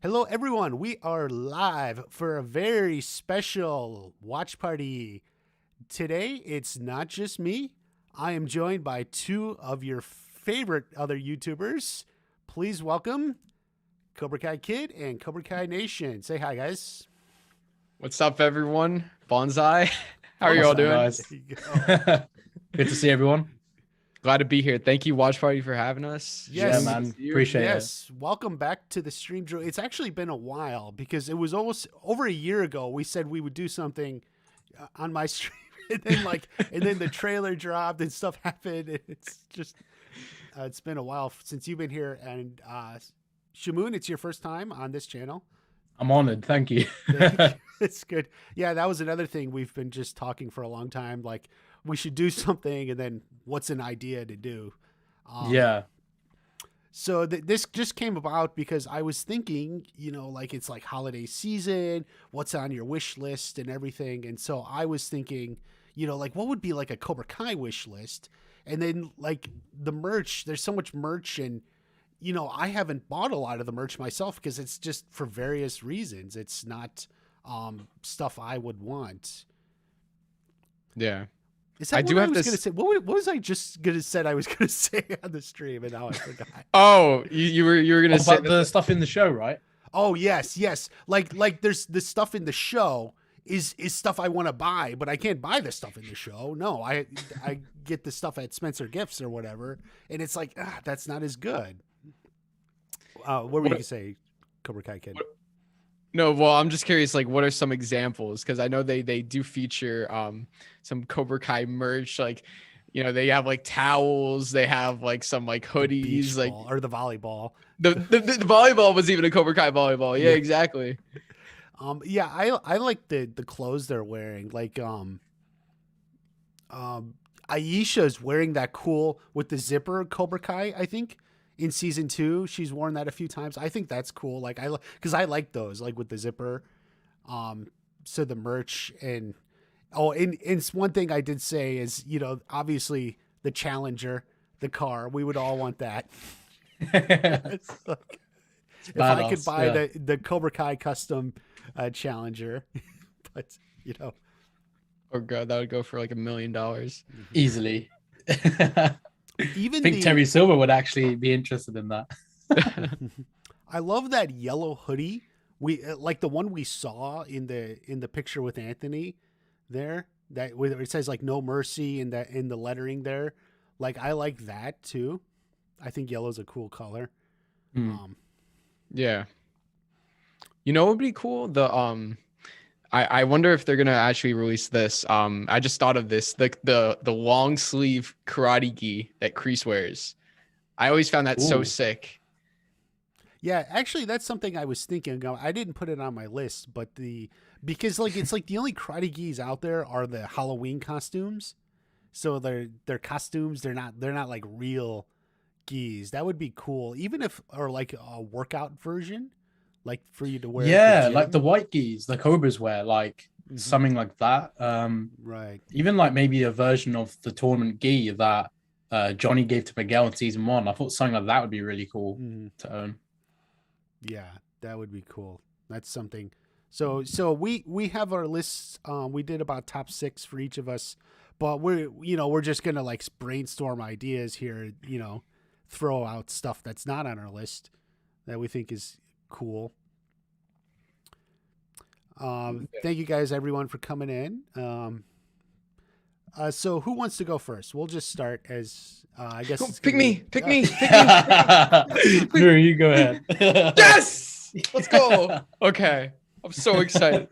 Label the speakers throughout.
Speaker 1: Hello, everyone. We are live for a very special watch party. Today, it's not just me. I am joined by two of your favorite other YouTubers. Please welcome Cobra Kai Kid and Cobra Kai Nation. Say hi, guys.
Speaker 2: What's up, everyone? Bonsai. How are you
Speaker 1: What's
Speaker 2: all
Speaker 1: up,
Speaker 2: doing?
Speaker 1: guys? There you go.
Speaker 3: Good to see everyone.
Speaker 2: Glad to be here. Thank you, Watch Party, for having us.
Speaker 1: Yes,
Speaker 3: Yeah, man.
Speaker 2: See you.
Speaker 3: Appreciate it.
Speaker 1: yes. Welcome back to the stream. It's actually been a while because it was almost over a year ago. We said we would do something on my stream, and then the trailer dropped and stuff happened. And it's just it's been a while since you've been here. And Shamoon, it's your first time on this channel.
Speaker 3: I'm honored. Thank you.
Speaker 1: It's good. Yeah, that was another thing we've been just talking for a long time. Like we should do something, and then what's an idea to do?
Speaker 3: Yeah.
Speaker 1: So this just came about because I was thinking, like it's like holiday season, what's on your wish list and everything. And so I was thinking, like what would be like a Cobra Kai wish list? And then like the merch, there's so much merch and, I haven't bought a lot of the merch myself because it's just for various reasons. It's not stuff I would want.
Speaker 2: Yeah.
Speaker 1: Is that
Speaker 2: I
Speaker 1: what
Speaker 2: do
Speaker 1: I
Speaker 2: have
Speaker 1: was
Speaker 2: this-
Speaker 1: going to say? What was I just going to say I was going to say on the stream and now I forgot?
Speaker 2: Oh, you were gonna say
Speaker 3: About the stuff in the show, right?
Speaker 1: Oh yes. Like there's the stuff in the show is stuff I want to buy, but I can't buy the stuff in the show. No, I get the stuff at Spencer Gifts or whatever, and it's like that's not as good. What were you gonna say, Cobra Kai Kid?
Speaker 2: No, well, I'm just curious. Like, what are some examples? Because I know they do feature some Cobra Kai merch. Like, they have like towels. They have like some like
Speaker 1: The
Speaker 2: hoodies.
Speaker 1: beach
Speaker 2: Like
Speaker 1: ball or the volleyball.
Speaker 2: the volleyball was even a Cobra Kai volleyball. Yeah,
Speaker 1: Yeah.
Speaker 2: exactly.
Speaker 1: Yeah, I like the clothes they're wearing. Like Aisha's wearing that cool with the zipper Cobra Kai, I think. In season 2, she's worn that a few times. I think that's cool. Like because I like those, like with the zipper. So the merch and one thing I did say is, obviously the Challenger, the car, we would all want that. It's like, if I could
Speaker 3: badass,
Speaker 1: buy
Speaker 3: yeah.
Speaker 1: the Cobra Kai custom Challenger, but
Speaker 2: Oh god, that would go for like $1 million.
Speaker 3: Easily. I
Speaker 1: even
Speaker 3: think Terry Silver would actually be interested in that.
Speaker 1: I love that yellow hoodie. We like the one we saw in the picture with Anthony there, that where it says like no mercy in the lettering there. Like I like that too. I think yellow's a cool color.
Speaker 3: Mm.
Speaker 2: Yeah. What would be cool? I wonder if they're gonna actually release this. I just thought of this, the long sleeve karate gi that Kreese wears. I always found that so
Speaker 3: Ooh.
Speaker 2: sick.
Speaker 1: Yeah, actually, that's something I was thinking of. I didn't put it on my list, but because like it's like the only karate gis out there are the Halloween costumes. So they're costumes. They're not like real gis. That would be cool, even if or like a workout version, like for you to wear.
Speaker 3: Yeah,
Speaker 1: at the
Speaker 3: like the
Speaker 1: gym.
Speaker 3: white geese, the Cobras wear, like
Speaker 1: Mhm.
Speaker 3: something like that.
Speaker 1: Right.
Speaker 3: Even like maybe a version of the tournament gi that Johnny gave to Miguel in season 1. I thought something like that would be really cool
Speaker 1: Mhm.
Speaker 3: to own.
Speaker 1: Yeah, that would be cool. That's something. So we have our lists. We did about top 6 for each of us, but we're just gonna like brainstorm ideas here. Throw out stuff that's not on our list that we think is cool. Thank you guys, everyone, for coming in. So who wants to go first? We'll just start as I guess.
Speaker 2: Go,
Speaker 1: it's
Speaker 2: pick
Speaker 1: gonna
Speaker 2: me,
Speaker 1: be-
Speaker 2: pick me, pick me.
Speaker 3: Drew, you go ahead.
Speaker 2: Yes, let's go. Okay, I'm so excited.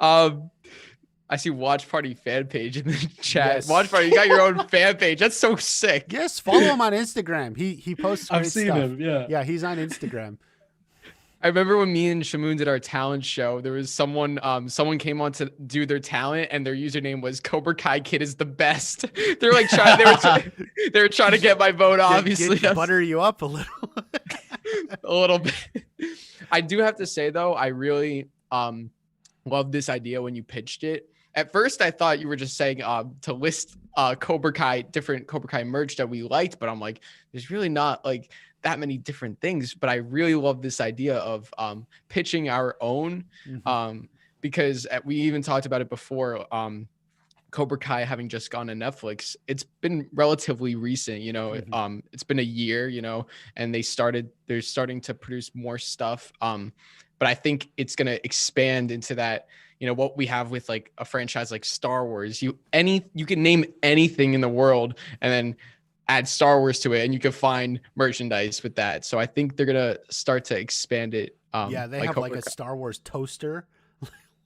Speaker 2: I see Watch Party fan page in the chat.
Speaker 1: Yes.
Speaker 2: Watch Party, you got your own fan page. That's so sick.
Speaker 1: Yes, follow him on Instagram. He posts great
Speaker 3: I've seen
Speaker 1: stuff.
Speaker 3: him. Yeah.
Speaker 1: Yeah, he's on Instagram.
Speaker 2: I remember when me and Shamoon did our talent show, there was someone came on to do their talent and their username was Cobra Kai Kid is the best. They're like they were trying to get my vote, obviously.
Speaker 1: Butter you up a little.
Speaker 2: A little bit. I do have to say though, I really loved this idea when you pitched it. At first I thought you were just saying to list different Cobra Kai merch that we liked, but I'm like, there's really not like that many different things, but I really love this idea of pitching our own, because we even talked about it before. Cobra Kai having just gone to Netflix, it's been relatively recent, it's been a year, and they're starting to produce more stuff. But I think it's going to expand into that, what we have with like a franchise like Star Wars. You can name anything in the world and then add Star Wars to it, and you can find merchandise with that. So I think they're going to start to expand it.
Speaker 1: Yeah, they have like a Star Wars toaster.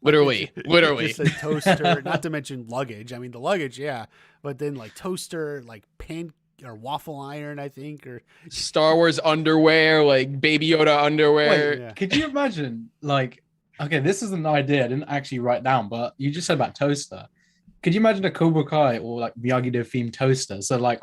Speaker 2: Literally.
Speaker 1: Just a toaster, not to mention luggage. I mean, the luggage, yeah, but then like toaster, like pan or waffle iron, I think, or
Speaker 2: Star Wars underwear, like Baby Yoda underwear.
Speaker 3: Wait, could you imagine, like, okay, this is an idea I didn't actually write down, but you just said about toaster. Could you imagine a Cobra Kai or like Miyagi-Do themed toaster? So like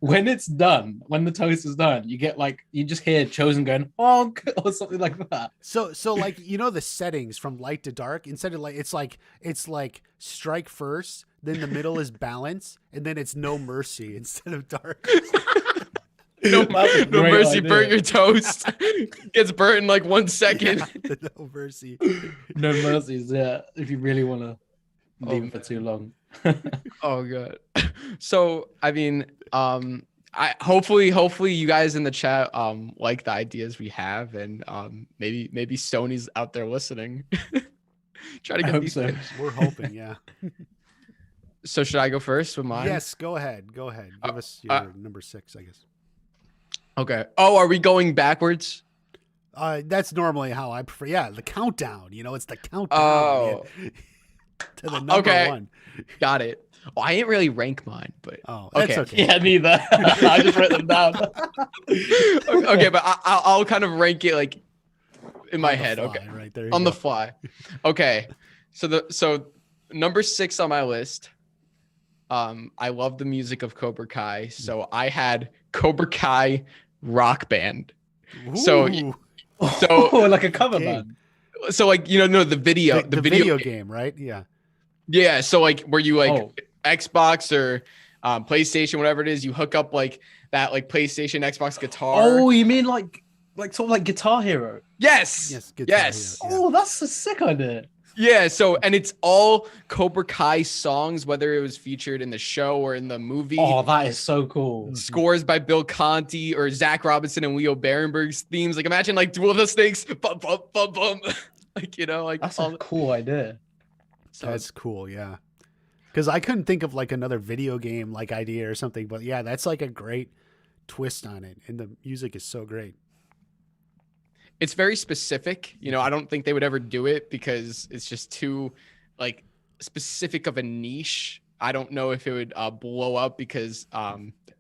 Speaker 3: when it's done, when the toast is done, you get like, you just hear Chosen going honk or something like that.
Speaker 1: So like, the settings from light to dark, instead of like, it's like strike first, then the middle is balance, and then it's no mercy instead of dark.
Speaker 2: No mercy, burn your toast. Gets burnt in like 1 second.
Speaker 1: Yeah, no mercy.
Speaker 3: No mercies, yeah. If you really want to leave it for too long.
Speaker 2: Oh god. So I mean, I hopefully you guys in the chat like the ideas we have, and maybe Sony's out there listening. Try to get these
Speaker 3: so.
Speaker 1: We're hoping, yeah.
Speaker 2: So should I go first with mine?
Speaker 1: Yes, go ahead. Give us your number 6, I guess.
Speaker 2: Okay. Oh, are we going backwards?
Speaker 1: That's normally how I prefer. Yeah, the countdown. It's the countdown.
Speaker 2: Oh.
Speaker 1: To the number 1.
Speaker 2: Got it. Well, I didn't really rank mine, but
Speaker 1: that's okay.
Speaker 3: Yeah, neither. I just wrote them down.
Speaker 2: Okay, but I'll kind of rank it like in my head. Okay,
Speaker 1: right there.
Speaker 2: On the fly. Okay, so number 6 on my list. I love the music of Cobra Kai, so I had Cobra Kai Rock Band.
Speaker 1: Ooh.
Speaker 2: So
Speaker 3: like a cover band.
Speaker 2: So like the video
Speaker 1: the video game, right?
Speaker 2: Yeah, so like where you Xbox or PlayStation, whatever it is, you hook up like that like PlayStation Xbox guitar.
Speaker 3: Oh, you mean like sort of like Guitar Hero?
Speaker 2: Yes.
Speaker 1: Guitar Hero, yeah.
Speaker 3: Oh, that's a sick idea.
Speaker 2: Yeah, so and it's all Cobra Kai songs, whether it was featured in the show or in the movie.
Speaker 3: Oh, that is so cool.
Speaker 2: Scores by Bill Conti or Zach Robinson and Leo Berenberg's themes. Like imagine like Duel of the Snakes, bum bum bum bum. Like
Speaker 3: that's a cool idea.
Speaker 1: So that's cool, yeah. Because I couldn't think of like another video game like idea or something, but yeah, that's like a great twist on it, and the music is so great.
Speaker 2: It's very specific. I don't think they would ever do it because it's just too like specific of a niche. I don't know if it would blow up because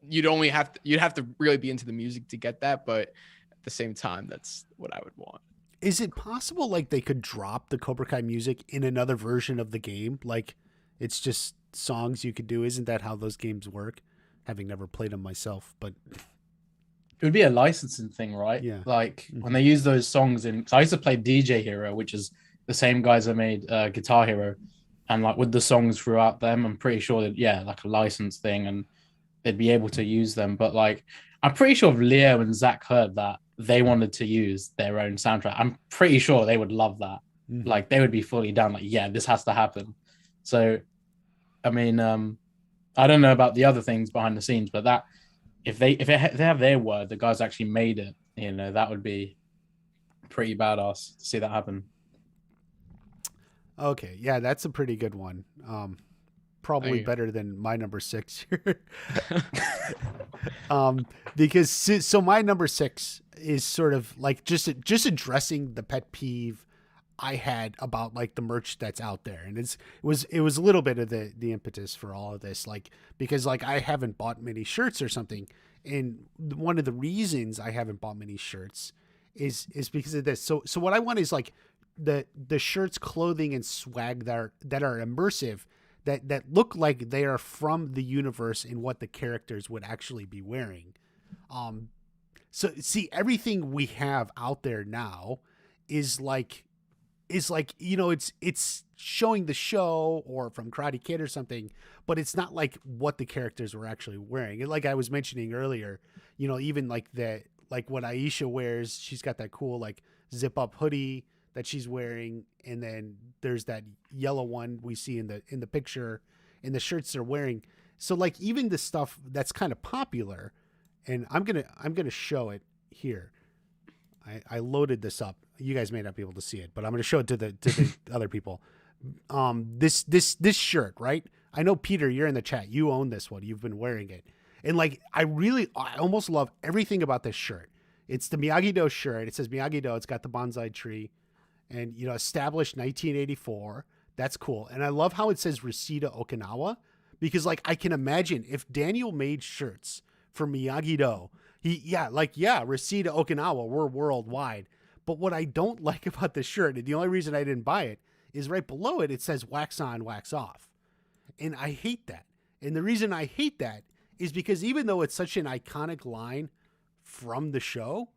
Speaker 2: you'd have to really be into the music to get that. But at the same time, that's what I would want.
Speaker 1: Is it possible like they could drop the Cobra Kai music in another version of the game? Like it's just songs you could do. Isn't that how those games work? Having never played them myself, but
Speaker 3: it would be a licensing thing, right?
Speaker 1: Yeah.
Speaker 3: Like when they use those songs in, so I used to play DJ Hero, which is the same guys that made Guitar Hero, and like with the songs throughout them, I'm pretty sure that like a license thing, and they'd be able to use them. But like, I'm pretty sure if Leo and Zach heard that they wanted to use their own soundtrack, I'm pretty sure they would love that. Like they would be fully down. Like, yeah, this has to happen. So, I mean, I don't know about the other things behind the scenes, but that. If they have their word, the guys actually made it, that would be pretty badass to see that happen.
Speaker 1: Okay, yeah, that's a pretty good one. Probably better than my number 6 here. Because so my number 6 is sort of like just addressing the pet peeve I had about like the merch that's out there, and it was a little bit of the impetus for all of this, like because like I haven't bought many shirts or something, and one of the reasons I haven't bought many shirts is because of this. So what I want is like the shirts, clothing, and swag that are immersive, that look like they are from the universe and what the characters would actually be wearing. So see, everything we have out there now is like it's showing the show or from Karate Kid or something, but it's not like what the characters were actually wearing. And like I was mentioning earlier, even like like what Aisha wears. She's got that cool like zip up hoodie that she's wearing, and then there's that yellow one we see in the picture, in the shirts they're wearing. So like even the stuff that's kind of popular, and I'm gonna show it here. I loaded this up. You guys may not be able to see it, but I'm gonna show it to the other people. This shirt, right? I know Peter, you're in the chat. You own this one. You've been wearing it. And like, I almost love everything about this shirt. It's the Miyagi-Do shirt. It says Miyagi-Do. It's got the bonsai tree and, you know, established 1984. That's cool. And I love how it says Reseda, Okinawa, because like, I can imagine if Daniel made shirts for Miyagi-Do, Reseda, Okinawa, we're worldwide. But what I don't like about this shirt, and the only reason I didn't buy it, is right below it, it says wax on, wax off. And I hate that. And the reason I hate that is because even though it's such an iconic line from the show,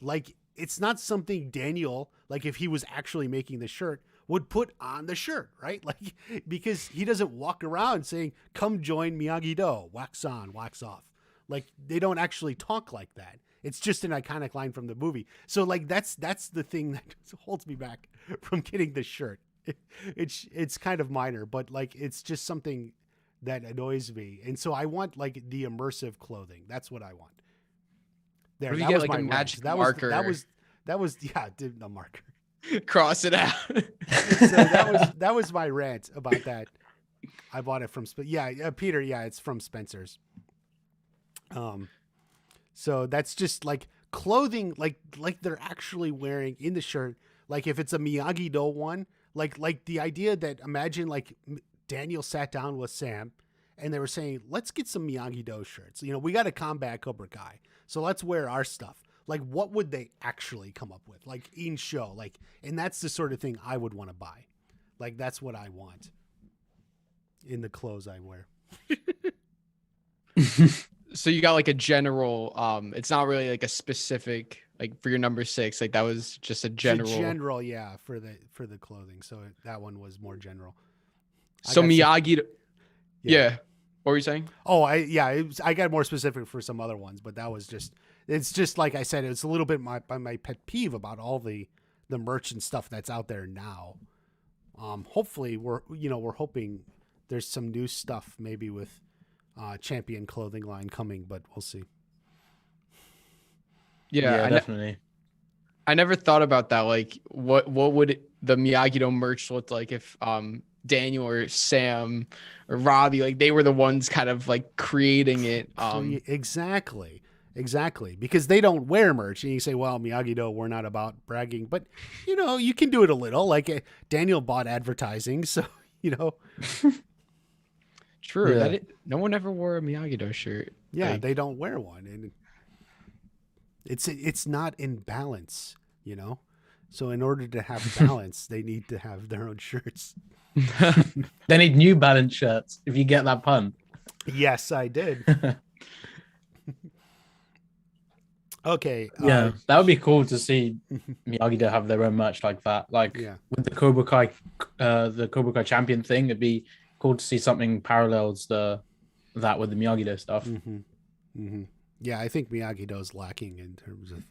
Speaker 1: like it's not something Daniel, like if he was actually making the shirt, would put on the shirt, right? Like, because he doesn't walk around saying, come join Miyagi-Do, wax on, wax off. Like they don't actually talk like that. It's just an iconic line from the movie. So like, that's the thing that holds me back from getting the shirt. It's kind of minor, but like, it's just something that annoys me. And so I want like the immersive clothing. That's what I want. There,
Speaker 2: What if
Speaker 1: that
Speaker 2: you
Speaker 1: was
Speaker 2: get like
Speaker 1: my
Speaker 2: a
Speaker 1: rant.
Speaker 2: magic
Speaker 1: That
Speaker 2: marker?
Speaker 1: was a marker.
Speaker 2: Cross it out.
Speaker 1: So that was my rant about that. I bought it from Peter. Yeah, it's from Spencer's. So that's just like clothing, like they're actually wearing in the shirt. Like if it's a Miyagi-Do one, like the idea that imagine like Daniel sat down with Sam and they were saying, let's get some Miyagi-Do shirts. You know, we got to combat Cobra Kai. So let's wear our stuff. Like, what would they actually come up with? Like in show, like, and that's the sort of thing I would want to buy. Like, that's what I want in the clothes I wear.
Speaker 2: So you got like a general, it's not really like a specific, like for your number 6, like that was just a general.
Speaker 1: It's a general, yeah, for the clothing. So that one was more general.
Speaker 2: So Miyagi, yeah. What were you saying?
Speaker 1: Oh, I got more specific for some other ones, but that was it's just like I said, it's a little bit my pet peeve about all the merch and stuff that's out there now. Hopefully we're hoping there's some new stuff maybe with Champion clothing line coming, but we'll see.
Speaker 2: Yeah,
Speaker 3: definitely.
Speaker 2: I never thought about that. Like, what would the Miyagi-Do merch look like if Daniel or Sam or Robbie, like they were the ones kind of like creating it?
Speaker 1: Exactly, because they don't wear merch, and you say, well, Miyagi-Do, we're not about bragging, but you know, you can do it a little. Like Daniel bought advertising, so you know.
Speaker 2: True. Yeah. No one ever wore a Miyagi-Do shirt.
Speaker 1: Yeah,
Speaker 2: like,
Speaker 1: they don't wear one, and it's not in balance, you know. So in order to have balance, they need to have their own shirts.
Speaker 3: They need New Balance shirts. If you get that pun.
Speaker 1: Yes, I did. Okay.
Speaker 3: Yeah, that would be cool to see Miyagi-Do have their own merch like that. Like with the Cobra Kai champion thing, it'd be cool to see something parallels that with the Miyagi-Do stuff.
Speaker 1: Mm-hmm. Mm-hmm. Yeah, I think Miyagi-Do is lacking in terms of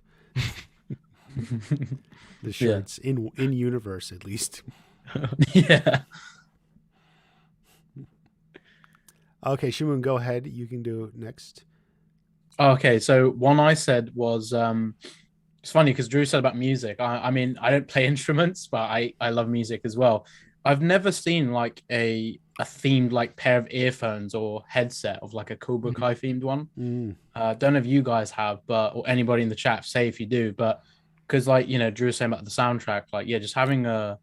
Speaker 1: the shirts in universe, at least.
Speaker 3: Yeah.
Speaker 1: Okay, Shimoon, go ahead. You can do next.
Speaker 3: Okay, so one I said was it's funny because Drew said about music. I mean, I don't play instruments, but I love music as well. I've never seen like a themed like pair of earphones or headset of like a Cobra Kai themed one. Don't know if you guys have, or anybody in the chat, say if you do. But because like, you know, Drew was saying about the soundtrack, like just having a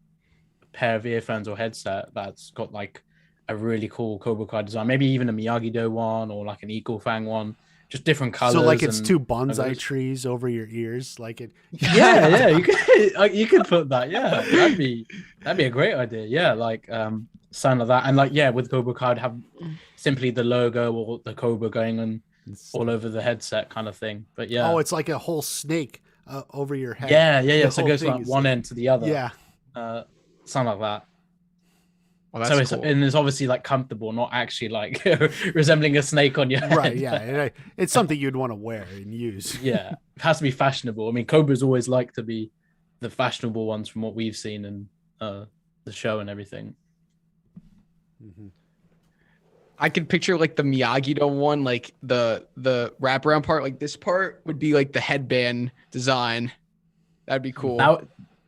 Speaker 3: pair of earphones or headset that's got like a really cool Cobra Kai design, maybe even a Miyagi-Do one or like an Eagle Fang one. Just different colors.
Speaker 1: So like it's two bonsai trees over your ears, like it.
Speaker 3: Yeah, you could put that. Yeah, that'd be a great idea. Yeah, like something like that, and like with Cobra Kai, I'd have simply the logo or the Cobra going on all over the headset, kind of thing. But yeah,
Speaker 1: oh, it's like a whole snake over your head.
Speaker 3: Yeah. So it goes from like one end to the other.
Speaker 1: Yeah,
Speaker 3: something like that.
Speaker 2: Well,
Speaker 3: So
Speaker 2: that's
Speaker 3: it's
Speaker 2: cool.
Speaker 3: and it's obviously like comfortable, not actually like resembling a snake on your head.
Speaker 1: Right, yeah. It's something you'd want to wear and use.
Speaker 3: Yeah, it has to be fashionable. I mean, Cobra's always like to be the fashionable ones from what we've seen in the show and everything.
Speaker 1: Mm-hmm.
Speaker 2: I could picture like the Miyagi-Do one, like the wraparound part, like this part would be like the headband design. That'd be cool.
Speaker 3: Now,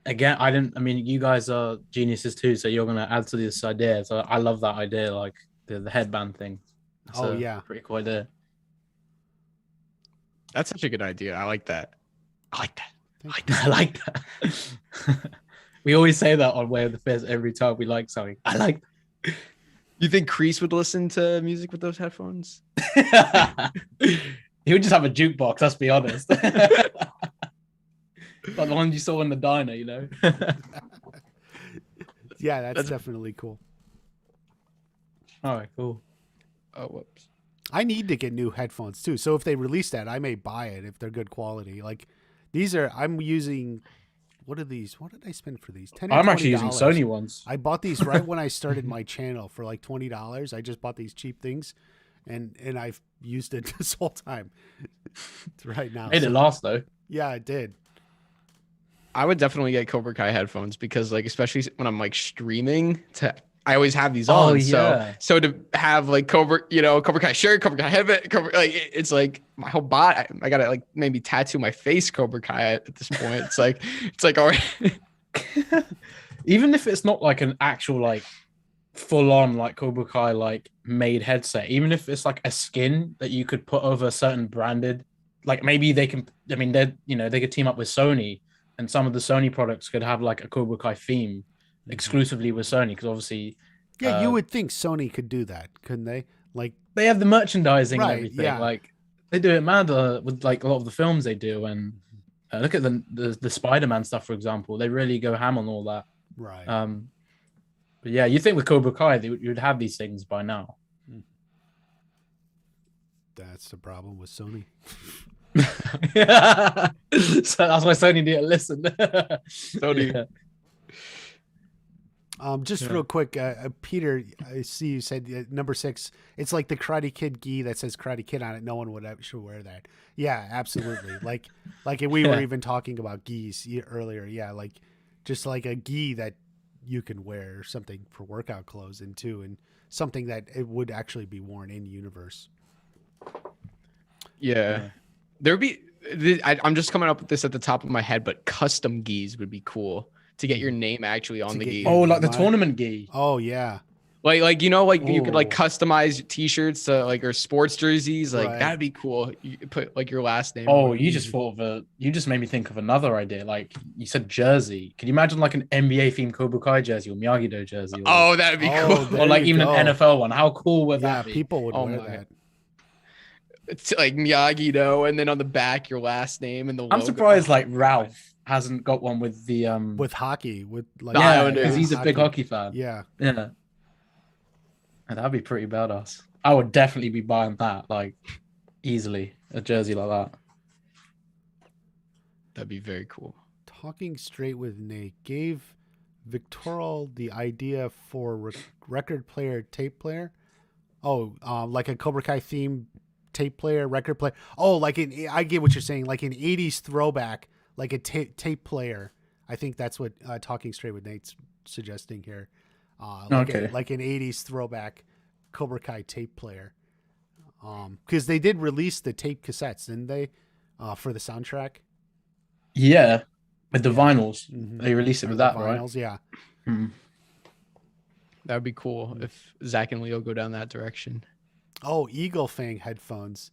Speaker 3: again, I mean, you guys are geniuses too, so you're gonna add to this idea. So I love that idea, like the headband thing. It's
Speaker 1: yeah,
Speaker 3: pretty cool idea.
Speaker 2: That's such a good idea. I like that.
Speaker 3: I like that. We always say that on Way of the Fist every time we like something. I like that.
Speaker 2: You think Kreese would listen to music with those headphones?
Speaker 3: He would just have a jukebox, let's be honest. Like the one you saw in the diner, you know?
Speaker 1: Yeah, that's definitely cool.
Speaker 3: All right, cool.
Speaker 2: Oh, whoops.
Speaker 1: I need to get new headphones too. So if they release that, I may buy it if they're good quality. Like these are, I'm using. What are these? What did I spend for these? $10 or
Speaker 3: I'm actually using
Speaker 1: $20.
Speaker 3: Sony ones.
Speaker 1: I bought these right when I started my channel for like $20. I just bought these cheap things, and I've used it this whole time. Right now,
Speaker 3: Made it last though.
Speaker 1: Yeah, it did.
Speaker 2: I would definitely get Cobra Kai headphones because, like, especially when I'm like streaming, I always have these on.
Speaker 3: Yeah.
Speaker 2: So to have like Cobra Kai shirt, Cobra Kai headband, it's like my whole body. I gotta like maybe tattoo my face Cobra Kai at this point. It's like all right.
Speaker 3: Even if it's not like an actual like full on like Cobra Kai like made headset, even if it's like a skin that you could put over certain branded, like maybe they can. I mean, they could team up with Sony, and some of the Sony products could have like a Cobra Kai theme exclusively with Sony, because obviously,
Speaker 1: Yeah, you would think Sony could do that, couldn't they? Like
Speaker 3: they have the merchandising
Speaker 1: Right,
Speaker 3: and everything.
Speaker 1: yeah.
Speaker 3: Like they do it mad with like a lot of the films they do, and look at the Spider-Man stuff, for example. They really go ham on all that.
Speaker 1: right.
Speaker 3: But yeah, you think with Cobra Kai you'd have these things by now.
Speaker 1: That's the problem with Sony.
Speaker 3: So that's why Sony didn't listen.
Speaker 2: Sony.
Speaker 3: Yeah.
Speaker 1: Just real quick, Peter, I see you said number 6. It's like the Karate Kid gi that says Karate Kid on it. No one would should wear that. Yeah, absolutely. like we were even talking about gis earlier. Yeah, like just like a gi that you can wear or something for workout clothes into, and something that it would actually be worn in universe.
Speaker 2: Yeah. There'd be. I'm just coming up with this at the top of my head, but custom gis would be cool to get your name actually on the gi.
Speaker 3: Oh, like the tournament gi.
Speaker 1: Oh yeah.
Speaker 2: Like you could like
Speaker 3: Ooh.
Speaker 2: customize t-shirts to like or sports jerseys. Like
Speaker 1: Right.
Speaker 2: that'd be cool. You could put like your last name.
Speaker 3: Oh,
Speaker 2: on it.
Speaker 3: you just made me think of another idea. Like you said, jersey. Can you imagine like an NBA themed Cobra Kai jersey or Miyagi-Do jersey? Or,
Speaker 2: Oh, that'd be
Speaker 1: Oh,
Speaker 2: cool.
Speaker 1: there
Speaker 3: or like
Speaker 1: you
Speaker 3: even
Speaker 1: go.
Speaker 3: an NFL one. How cool would
Speaker 1: Yeah,
Speaker 3: that be?
Speaker 1: people would
Speaker 2: Oh
Speaker 1: wear
Speaker 2: my
Speaker 1: that.
Speaker 2: God. It's like Miyagi-Do, and then on the back your last name and the logo.
Speaker 3: I'm surprised like Ralph hasn't got one with the
Speaker 1: With hockey, with like
Speaker 2: The
Speaker 3: yeah,
Speaker 2: Islanders.
Speaker 3: because he's a big hockey fan.
Speaker 1: Yeah.
Speaker 3: Yeah. And that'd be pretty badass. I would definitely be buying that, like, easily. A jersey like that.
Speaker 2: That'd be very cool.
Speaker 1: Talking Straight with Nate gave Victoral the idea for record player, tape player. Oh, like a Cobra Kai theme tape player, record player. Oh, like I get what you're saying. Like an 80s throwback, like a tape player. I think that's what Talking Straight with Nate's suggesting here.
Speaker 3: Okay.
Speaker 1: Like an 80s throwback Cobra Kai tape player. Because they did release the tape cassettes, didn't they? For the soundtrack.
Speaker 3: Yeah. With the vinyls.
Speaker 1: Mhm.
Speaker 3: They released it with
Speaker 1: The
Speaker 3: that, right?
Speaker 1: vinyls, yeah.
Speaker 3: Hmm.
Speaker 2: That would be cool if Zach and Leo go down that direction.
Speaker 1: Oh, Eagle Fang headphones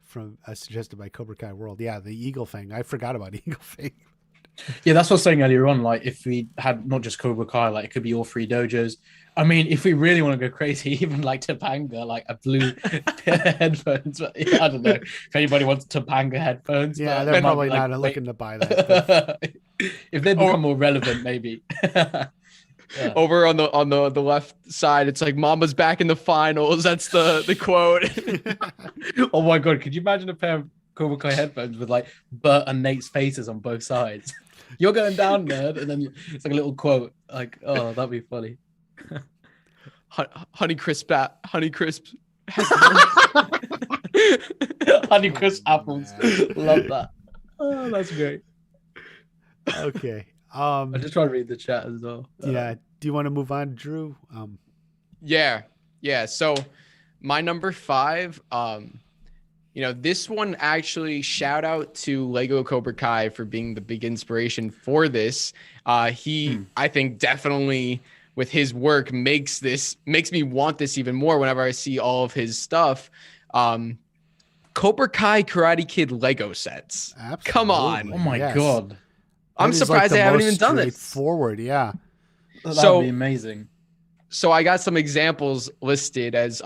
Speaker 1: from suggested by Cobra Kai World. Yeah, the Eagle Fang. I forgot about Eagle Fang.
Speaker 3: Yeah, that's what I was saying earlier on. Like, if we had not just Cobra Kai, like, it could be all 3 dojos. I mean, if we really want to go crazy, even like Topanga, like a blue headphones. But, yeah, I don't know if anybody wants Topanga headphones.
Speaker 1: Yeah,
Speaker 3: but
Speaker 1: they're
Speaker 3: they might
Speaker 1: probably
Speaker 3: be like,
Speaker 1: not
Speaker 3: wait.
Speaker 1: looking to buy that. but-
Speaker 3: If they become more relevant, maybe. Yeah.
Speaker 2: Over on the left side, it's like Mama's back in the finals. That's the quote.
Speaker 3: Oh my god, could you imagine a pair of Cobra Kai headphones with like Bert and Nate's faces on both sides? You're going down, nerd, and then it's like a little quote. Like, oh, that'd be funny.
Speaker 2: Honey Crisp
Speaker 3: Honey crisp apples.
Speaker 1: man.
Speaker 3: Love that. Oh, that's great.
Speaker 1: Okay.
Speaker 3: I just try to read the chat as well.
Speaker 1: Yeah. Do you want to move on, Drew?
Speaker 2: Yeah. So my number 5, this one actually, shout out to Lego Cobra Kai for being the big inspiration for this. I think definitely with his work makes me want this even more whenever I see all of his stuff. Cobra Kai Karate Kid Lego sets.
Speaker 1: Absolutely.
Speaker 2: Come on.
Speaker 3: Oh my
Speaker 1: Yes.
Speaker 3: god.
Speaker 2: I'm
Speaker 1: That is,
Speaker 2: surprised
Speaker 1: the
Speaker 2: they haven't
Speaker 1: most
Speaker 2: even done this.
Speaker 1: straightforward, yeah.
Speaker 3: That would be amazing.
Speaker 2: So I got some examples listed as,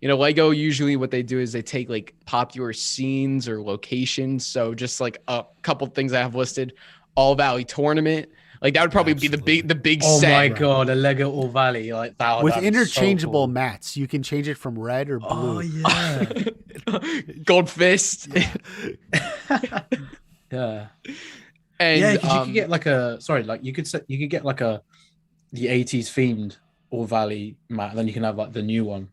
Speaker 2: Lego usually what they do is they take like popular scenes or locations. So just like a couple things I have listed, All Valley Tournament. Like that would probably be the big
Speaker 3: Oh
Speaker 2: set.
Speaker 3: my god, a Lego All Valley like that.
Speaker 1: With
Speaker 3: that'd be
Speaker 1: interchangeable
Speaker 3: so cool.
Speaker 1: mats, you can change it from red or blue.
Speaker 3: Oh yeah.
Speaker 2: Gold Fist.
Speaker 1: Yeah.
Speaker 3: Yeah.
Speaker 2: And
Speaker 3: Yeah, because you could get like you could get like the 80s themed All Valley mat, and then you can have like the new one.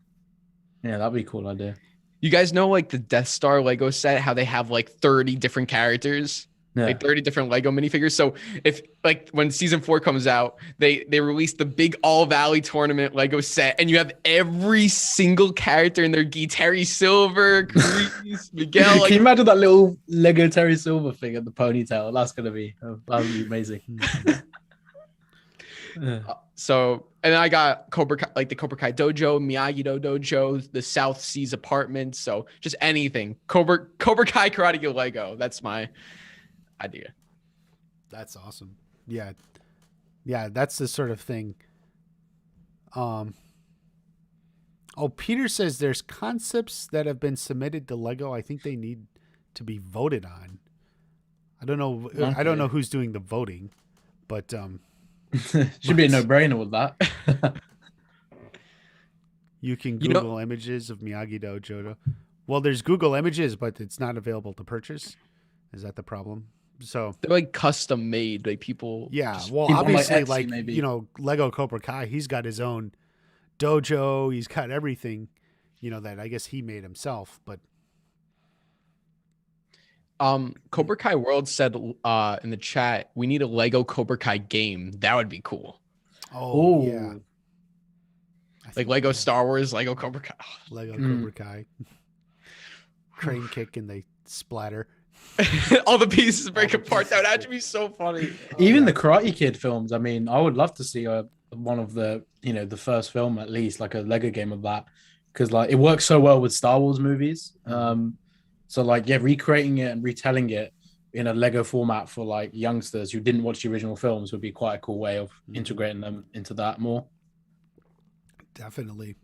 Speaker 3: Yeah, that'd be a cool idea.
Speaker 2: you guys know like the Death Star Lego set, how they have like 30 different characters?
Speaker 3: Yeah.
Speaker 2: Like 30 different Lego minifigures. So if like when season 4 comes out, they release the big All Valley Tournament Lego set, and you have every single character in their gi. Terry Silver, Grease, Miguel.
Speaker 3: Can you imagine that little Lego Terry Silver thing at the ponytail? That'd be amazing.
Speaker 2: So, and then I got Cobra Kai, like the Cobra Kai Dojo, Miyagi-Do Dojo, the South Seas Apartments. So just anything. Cobra Kai Karate Kid Lego. That's my idea.
Speaker 1: That's awesome. Yeah. Yeah, that's the sort of thing. Peter says there's concepts that have been submitted to Lego. I think they need to be voted on. I don't know.
Speaker 3: Okay.
Speaker 1: I don't know who's doing the voting, but
Speaker 3: should be a no-brainer with that.
Speaker 1: you can Google images of Miyagi-Do Jodo. Well, there's Google Images, but it's not available to purchase. Is that the problem? So
Speaker 2: they're like custom made, like people.
Speaker 1: Yeah, well,
Speaker 3: people on, like,
Speaker 1: obviously,
Speaker 3: Etsy,
Speaker 1: like
Speaker 3: maybe.
Speaker 1: Lego Cobra Kai, he's got his own dojo. He's got everything, that I guess he made himself. But
Speaker 2: Cobra Kai World said in the chat, we need a Lego Cobra Kai game. That would be cool.
Speaker 1: oh yeah,
Speaker 2: Like Lego Star Wars, Lego Cobra Kai.
Speaker 1: Lego Cobra Kai, crane kick and they splatter.
Speaker 2: All the pieces break apart. That would actually be so funny.
Speaker 3: Even the Karate Kid films. I mean, I would love to see one of the the first film at least, like a Lego game of that, because like it works so well with Star Wars movies. So like recreating it and retelling it in a Lego format for like youngsters who didn't watch the original films would be quite a cool way of integrating them into that more.
Speaker 1: Definitely.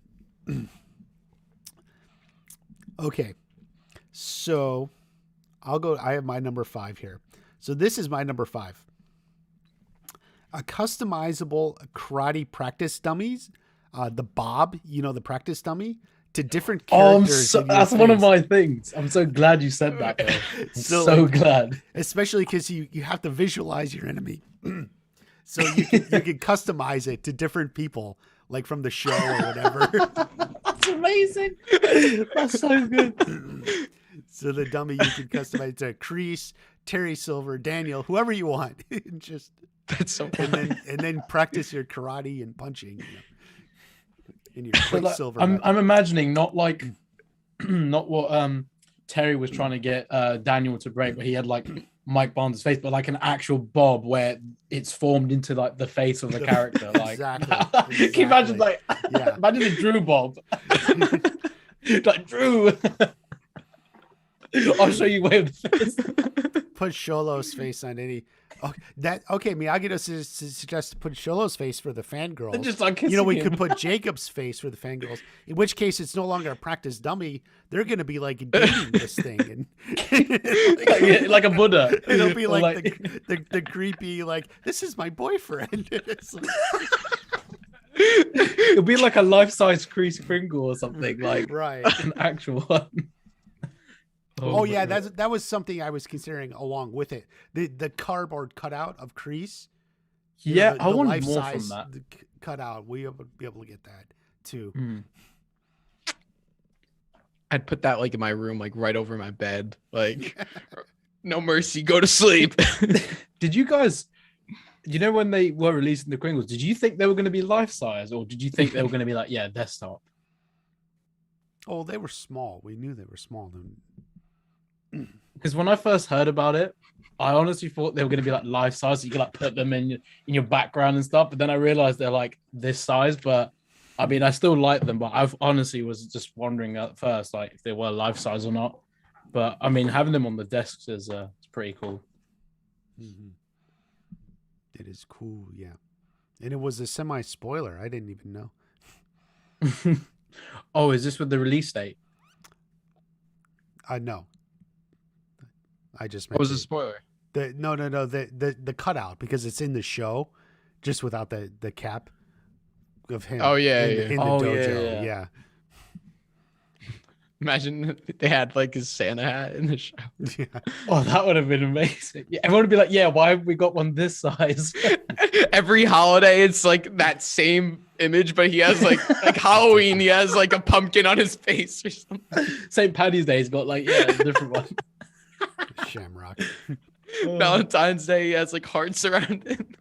Speaker 1: Okay, so I'll go. I have my number 5 here. So this is my number 5. A customizable karate practice dummies. The Bob, the practice dummy, to different characters.
Speaker 3: That's one of my things. I'm so glad you said that. I'm so glad.
Speaker 1: Especially because you have to visualize your enemy. So you can customize it to different people, like from the show or whatever.
Speaker 3: That's amazing. That's so good.
Speaker 1: So the dummy you can customize to Kreese, Terry Silver, Daniel, whoever you want. Just
Speaker 2: That's so funny.
Speaker 1: and then practice your karate and punching. In your Quicksilver.
Speaker 3: I'm imagining not what Terry was trying to get Daniel to break, but he had like Mike Barnes' face, but like an actual Bob where it's formed into like the face of the character. Like,
Speaker 1: Exactly.
Speaker 3: Can you imagine
Speaker 1: Yeah.
Speaker 3: imagine a Drew Bob, like Drew. I'll show you where the face.
Speaker 1: Put Sholo's face on any. Miyagi-Do suggests to put Sholo's face for the fangirls.
Speaker 3: Just like
Speaker 1: we could put Jacob's face for the fangirls. In which case, it's no longer a practice dummy. They're going to be like dating this thing, and
Speaker 3: like a Buddha.
Speaker 1: it'll be like the creepy like, this is my boyfriend.
Speaker 3: It'll be like a life-size Kreese Kringle or something, like
Speaker 1: right.
Speaker 3: an actual one.
Speaker 1: Oh yeah, that was something I was considering along with it. The cardboard cutout of Kreese.
Speaker 3: Yeah, I want more
Speaker 1: life-size
Speaker 3: from that.
Speaker 1: cutout. We'll be able to get that. too.
Speaker 2: I'd put that like in my room, like right over my bed. Like, no mercy, go to sleep.
Speaker 3: Did you guys, when they were releasing the Kringles, did you think they were going to be life size, or did you think they were going to be like, yeah, desktop?
Speaker 1: Oh, they were small. We knew they were small.
Speaker 3: Because when I first heard about it, I honestly thought they were going to be like life size, so you could like put them in your background and stuff. But then I realized they're like this size. But I mean, I still like them. But I honestly was just wondering at first, like if they were life size or not. But I mean, having them on the desks is pretty cool.
Speaker 1: Mm-hmm. It is cool, yeah. And it was a semi-spoiler. I didn't even know.
Speaker 3: Oh, is this with the release date?
Speaker 1: No. I just
Speaker 2: What was the spoiler?
Speaker 1: No. The cutout, because it's in the show, just without the cap of him.
Speaker 2: Oh, yeah,
Speaker 1: in the dojo.
Speaker 3: yeah.
Speaker 2: Imagine they had like his Santa hat in the show.
Speaker 1: Yeah.
Speaker 3: Oh, that would have been amazing. Yeah, everyone would be like, yeah, why have we got one this size?
Speaker 2: Every holiday, it's like that same image, but he has like Halloween, he has like a pumpkin on his face or something.
Speaker 3: St. Paddy's Day, he's got like, a different one.
Speaker 1: Shamrock.
Speaker 2: Valentine's Day, he has like hearts around him.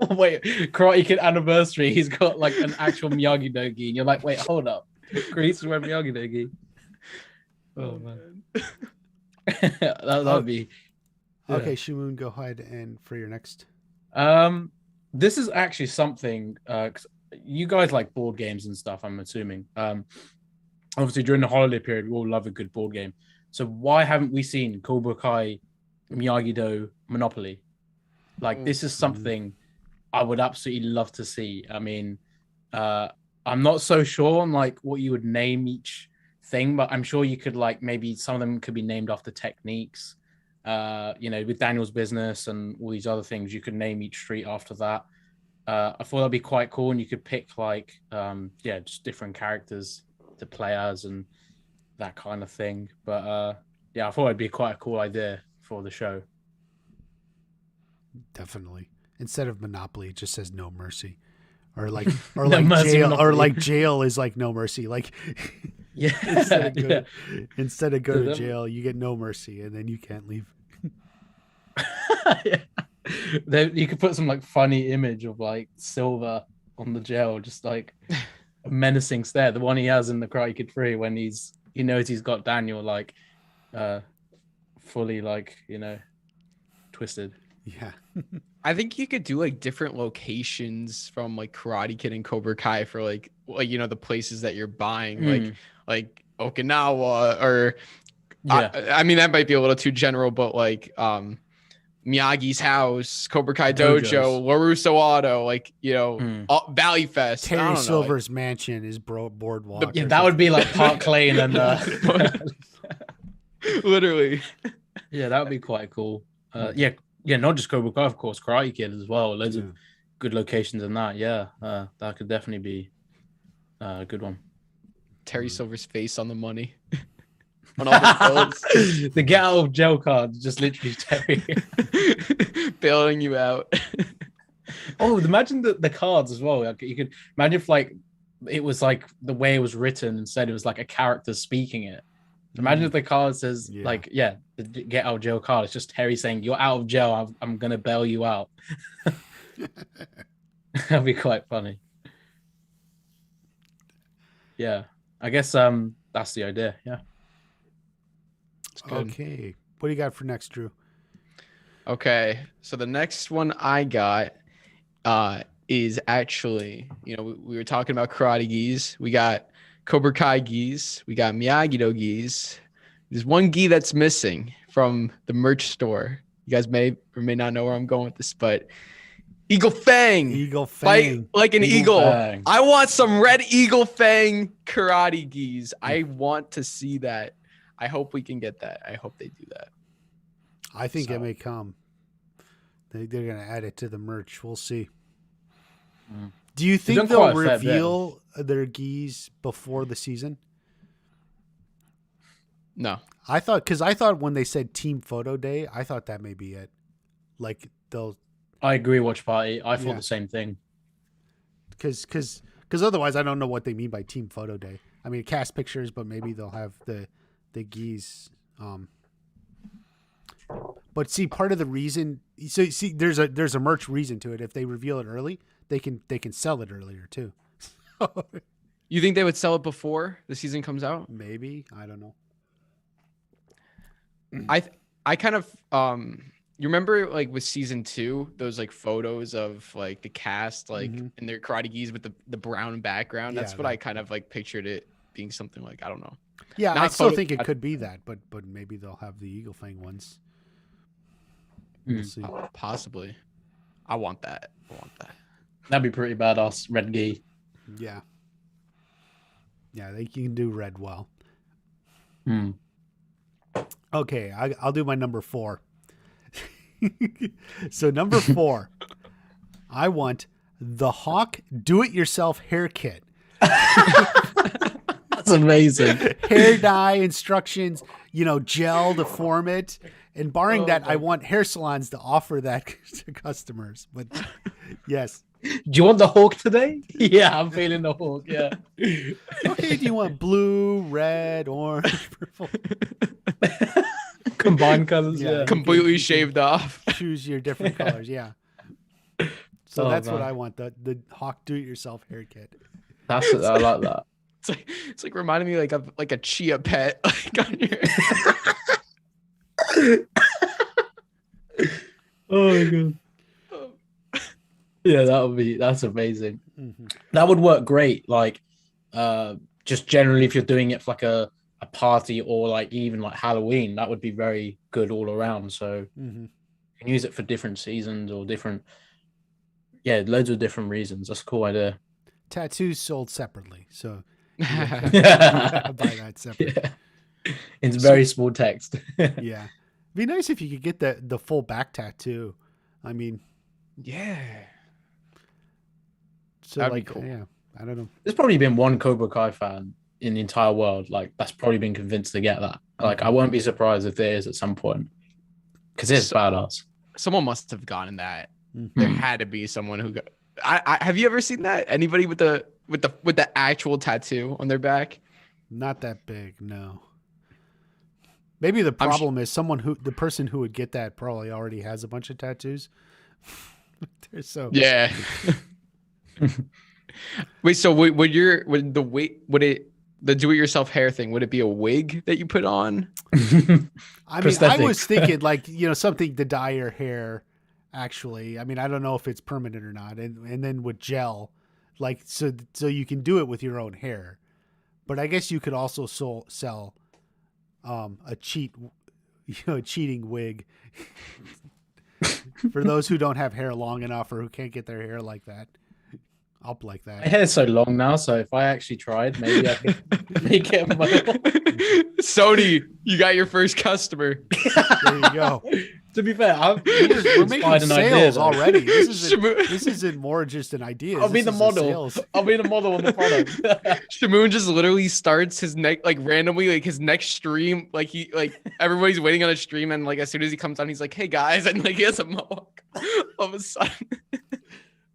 Speaker 3: Oh, wait, Karate Kid anniversary, he's got like an actual Miyagi Dogi, and you're like, wait, hold up. Greece wear Miyagi Dogi. Oh man. that would be. Yeah.
Speaker 1: Okay, Shimoon, go ahead and for your next.
Speaker 3: This is actually something. 'Cause you guys like board games and stuff, I'm assuming. Obviously during the holiday period, we all love a good board game. So why haven't we seen Cobra Kai, Miyagi-Do, Monopoly? Like this is something I would absolutely love to see. I mean, I'm not so sure on like what you would name each thing, but I'm sure you could like maybe some of them could be named after techniques. With Daniel's business and all these other things, you could name each street after that. I thought that'd be quite cool, and you could pick like just different characters to play as and that kind of thing. But I thought it'd be quite a cool idea for the show.
Speaker 1: Definitely. Instead of Monopoly, it just says No Mercy. Or like
Speaker 3: Mercy
Speaker 1: jail,
Speaker 3: Monopoly.
Speaker 1: or like jail is like No Mercy. Like instead of go to jail, you get no mercy, and then you can't leave.
Speaker 3: You could put some like funny image of like Silver on the jail, just like a menacing stare. The one he has in the Karate Kid 3 when he knows he's got Daniel like fully like twisted.
Speaker 1: Yeah.
Speaker 2: I think you could do like different locations from like Karate Kid and Cobra Kai for like the places that you're buying, like Okinawa or I mean that might be a little too general, but like Miyagi's house, Cobra Kai Dojo, LaRusso Auto, Valley Fest.
Speaker 1: Terry Silver's mansion is boardwalk.
Speaker 3: Yeah, that would be like Park Lane and
Speaker 2: literally.
Speaker 3: Yeah, that would be quite cool. Not just Cobra Kai, of course, Karate Kid as well. Loads of good locations in that. Yeah, that could definitely be a good one.
Speaker 2: Terry Silver's face on the money. On all the bills.
Speaker 3: The get out of jail card, just literally Terry.
Speaker 2: Bailing you out.
Speaker 3: Oh, imagine the cards as well. Like, you could imagine if like it was like the way it was written instead it was like a character speaking it. Imagine if the card says the get out of jail card. It's just Terry saying, "You're out of jail. I'm gonna bail you out." That'd be quite funny. Yeah, I guess that's the idea. Yeah.
Speaker 1: Okay, what do you got for next, Drew?
Speaker 2: Okay, so the next one I got is actually, we were talking about karate gis. We got Cobra Kai gis. We got Miyagi-Do gis. There's one gi that's missing from the merch store. You guys may or may not know where I'm going with this, but Eagle Fang.
Speaker 1: Eagle Fang.
Speaker 2: Fight like an eagle.
Speaker 3: Fang.
Speaker 2: I want some red Eagle Fang karate gis. I want to see that. I hope we can get that. I hope they do that.
Speaker 1: I think it may come. They're going to add it to the merch. We'll see. Do you think they'll reveal their gis before the season?
Speaker 2: No.
Speaker 1: I thought when they said team photo day, I thought that may be it. Like they'll.
Speaker 3: I agree. Watch party. I thought the same thing.
Speaker 1: Because Because otherwise, I don't know what they mean by team photo day. I mean, cast pictures, but maybe they'll have the geese. But see, part of the reason, so you see, there's a merch reason to it. If they reveal it early, they can sell it earlier too.
Speaker 2: You think they would sell it before the season comes out?
Speaker 1: Maybe, I don't know.
Speaker 2: I kind of you remember like with season 2, those like photos of like the cast like in their karate gis with the brown background. That's what I kind of like pictured it being something like, I don't know.
Speaker 1: Yeah,
Speaker 2: Not
Speaker 1: I still
Speaker 2: photo-
Speaker 1: think it could be that, but maybe they'll have the Eagle Fang ones. We'll see.
Speaker 2: Possibly. I want that.
Speaker 3: That'd be pretty badass. Red gi.
Speaker 1: Yeah. Yeah, they can do red well. Okay, I'll do my number 4. So number 4, I want the Hawk do-it-yourself hair kit.
Speaker 3: That's amazing.
Speaker 1: Hair dye instructions, gel to form it. And barring that, I want hair salons to offer that to customers. But yes.
Speaker 3: Do you want the Hawk today? Yeah, I'm feeling the Hawk. Yeah.
Speaker 1: Okay, do you want blue, red, orange, purple?
Speaker 3: Combined colors.
Speaker 1: Yeah.
Speaker 3: Yeah.
Speaker 2: Completely shaved off.
Speaker 1: Choose your different colors. Yeah. So that's what I want, the Hawk do-it-yourself hair kit.
Speaker 3: I like that.
Speaker 2: It's like reminding me like of like a chia pet like on your
Speaker 3: Oh my god. Yeah, that's amazing. That would work great. Like, just generally, if you're doing it for like a party or like even like Halloween, that would be very good all around. So you can use it for different seasons or loads of different reasons. That's a cool idea.
Speaker 1: Tattoos sold separately, so buy that separately.
Speaker 3: Yeah. It's very small text.
Speaker 1: Yeah. It'd be nice if you could get the full back tattoo. I mean,
Speaker 2: yeah.
Speaker 1: So
Speaker 2: That'd
Speaker 1: like,
Speaker 2: be cool.
Speaker 1: yeah, I don't know.
Speaker 3: There's probably been one Cobra Kai fan in the entire world like that's probably been convinced to get that. Like, I won't be surprised if there is at some point, because it's badass.
Speaker 2: Someone must have gotten that. There had to be someone who got. I have you ever seen that? Anybody with the actual tattoo on their back?
Speaker 1: Not that big, no. Maybe the problem is the person who would get that probably already has a bunch of tattoos. They're so
Speaker 2: yeah. Wait, so would the do-it-yourself hair thing, would it be a wig that you put on?
Speaker 1: I mean, I was thinking like, something to dye your hair. Actually, I mean, I don't know if it's permanent or not, and then with gel, like so you can do it with your own hair. But I guess you could also sell a cheating wig for those who don't have hair long enough or who can't get their hair like that. Up like that.
Speaker 3: My hair's so long now, so if I actually tried, maybe I could make it a model.
Speaker 2: Sony, you got your first customer.
Speaker 1: There you go.
Speaker 3: To be fair,
Speaker 1: we're making sales already. This isn't more just an idea.
Speaker 3: I'll be the model. I'll be the model on the product.
Speaker 2: Shamoon just literally starts his randomly his next stream, everybody's waiting on a stream, and like as soon as he comes on, he's like, "Hey guys," and like he has a mohawk all of a sudden.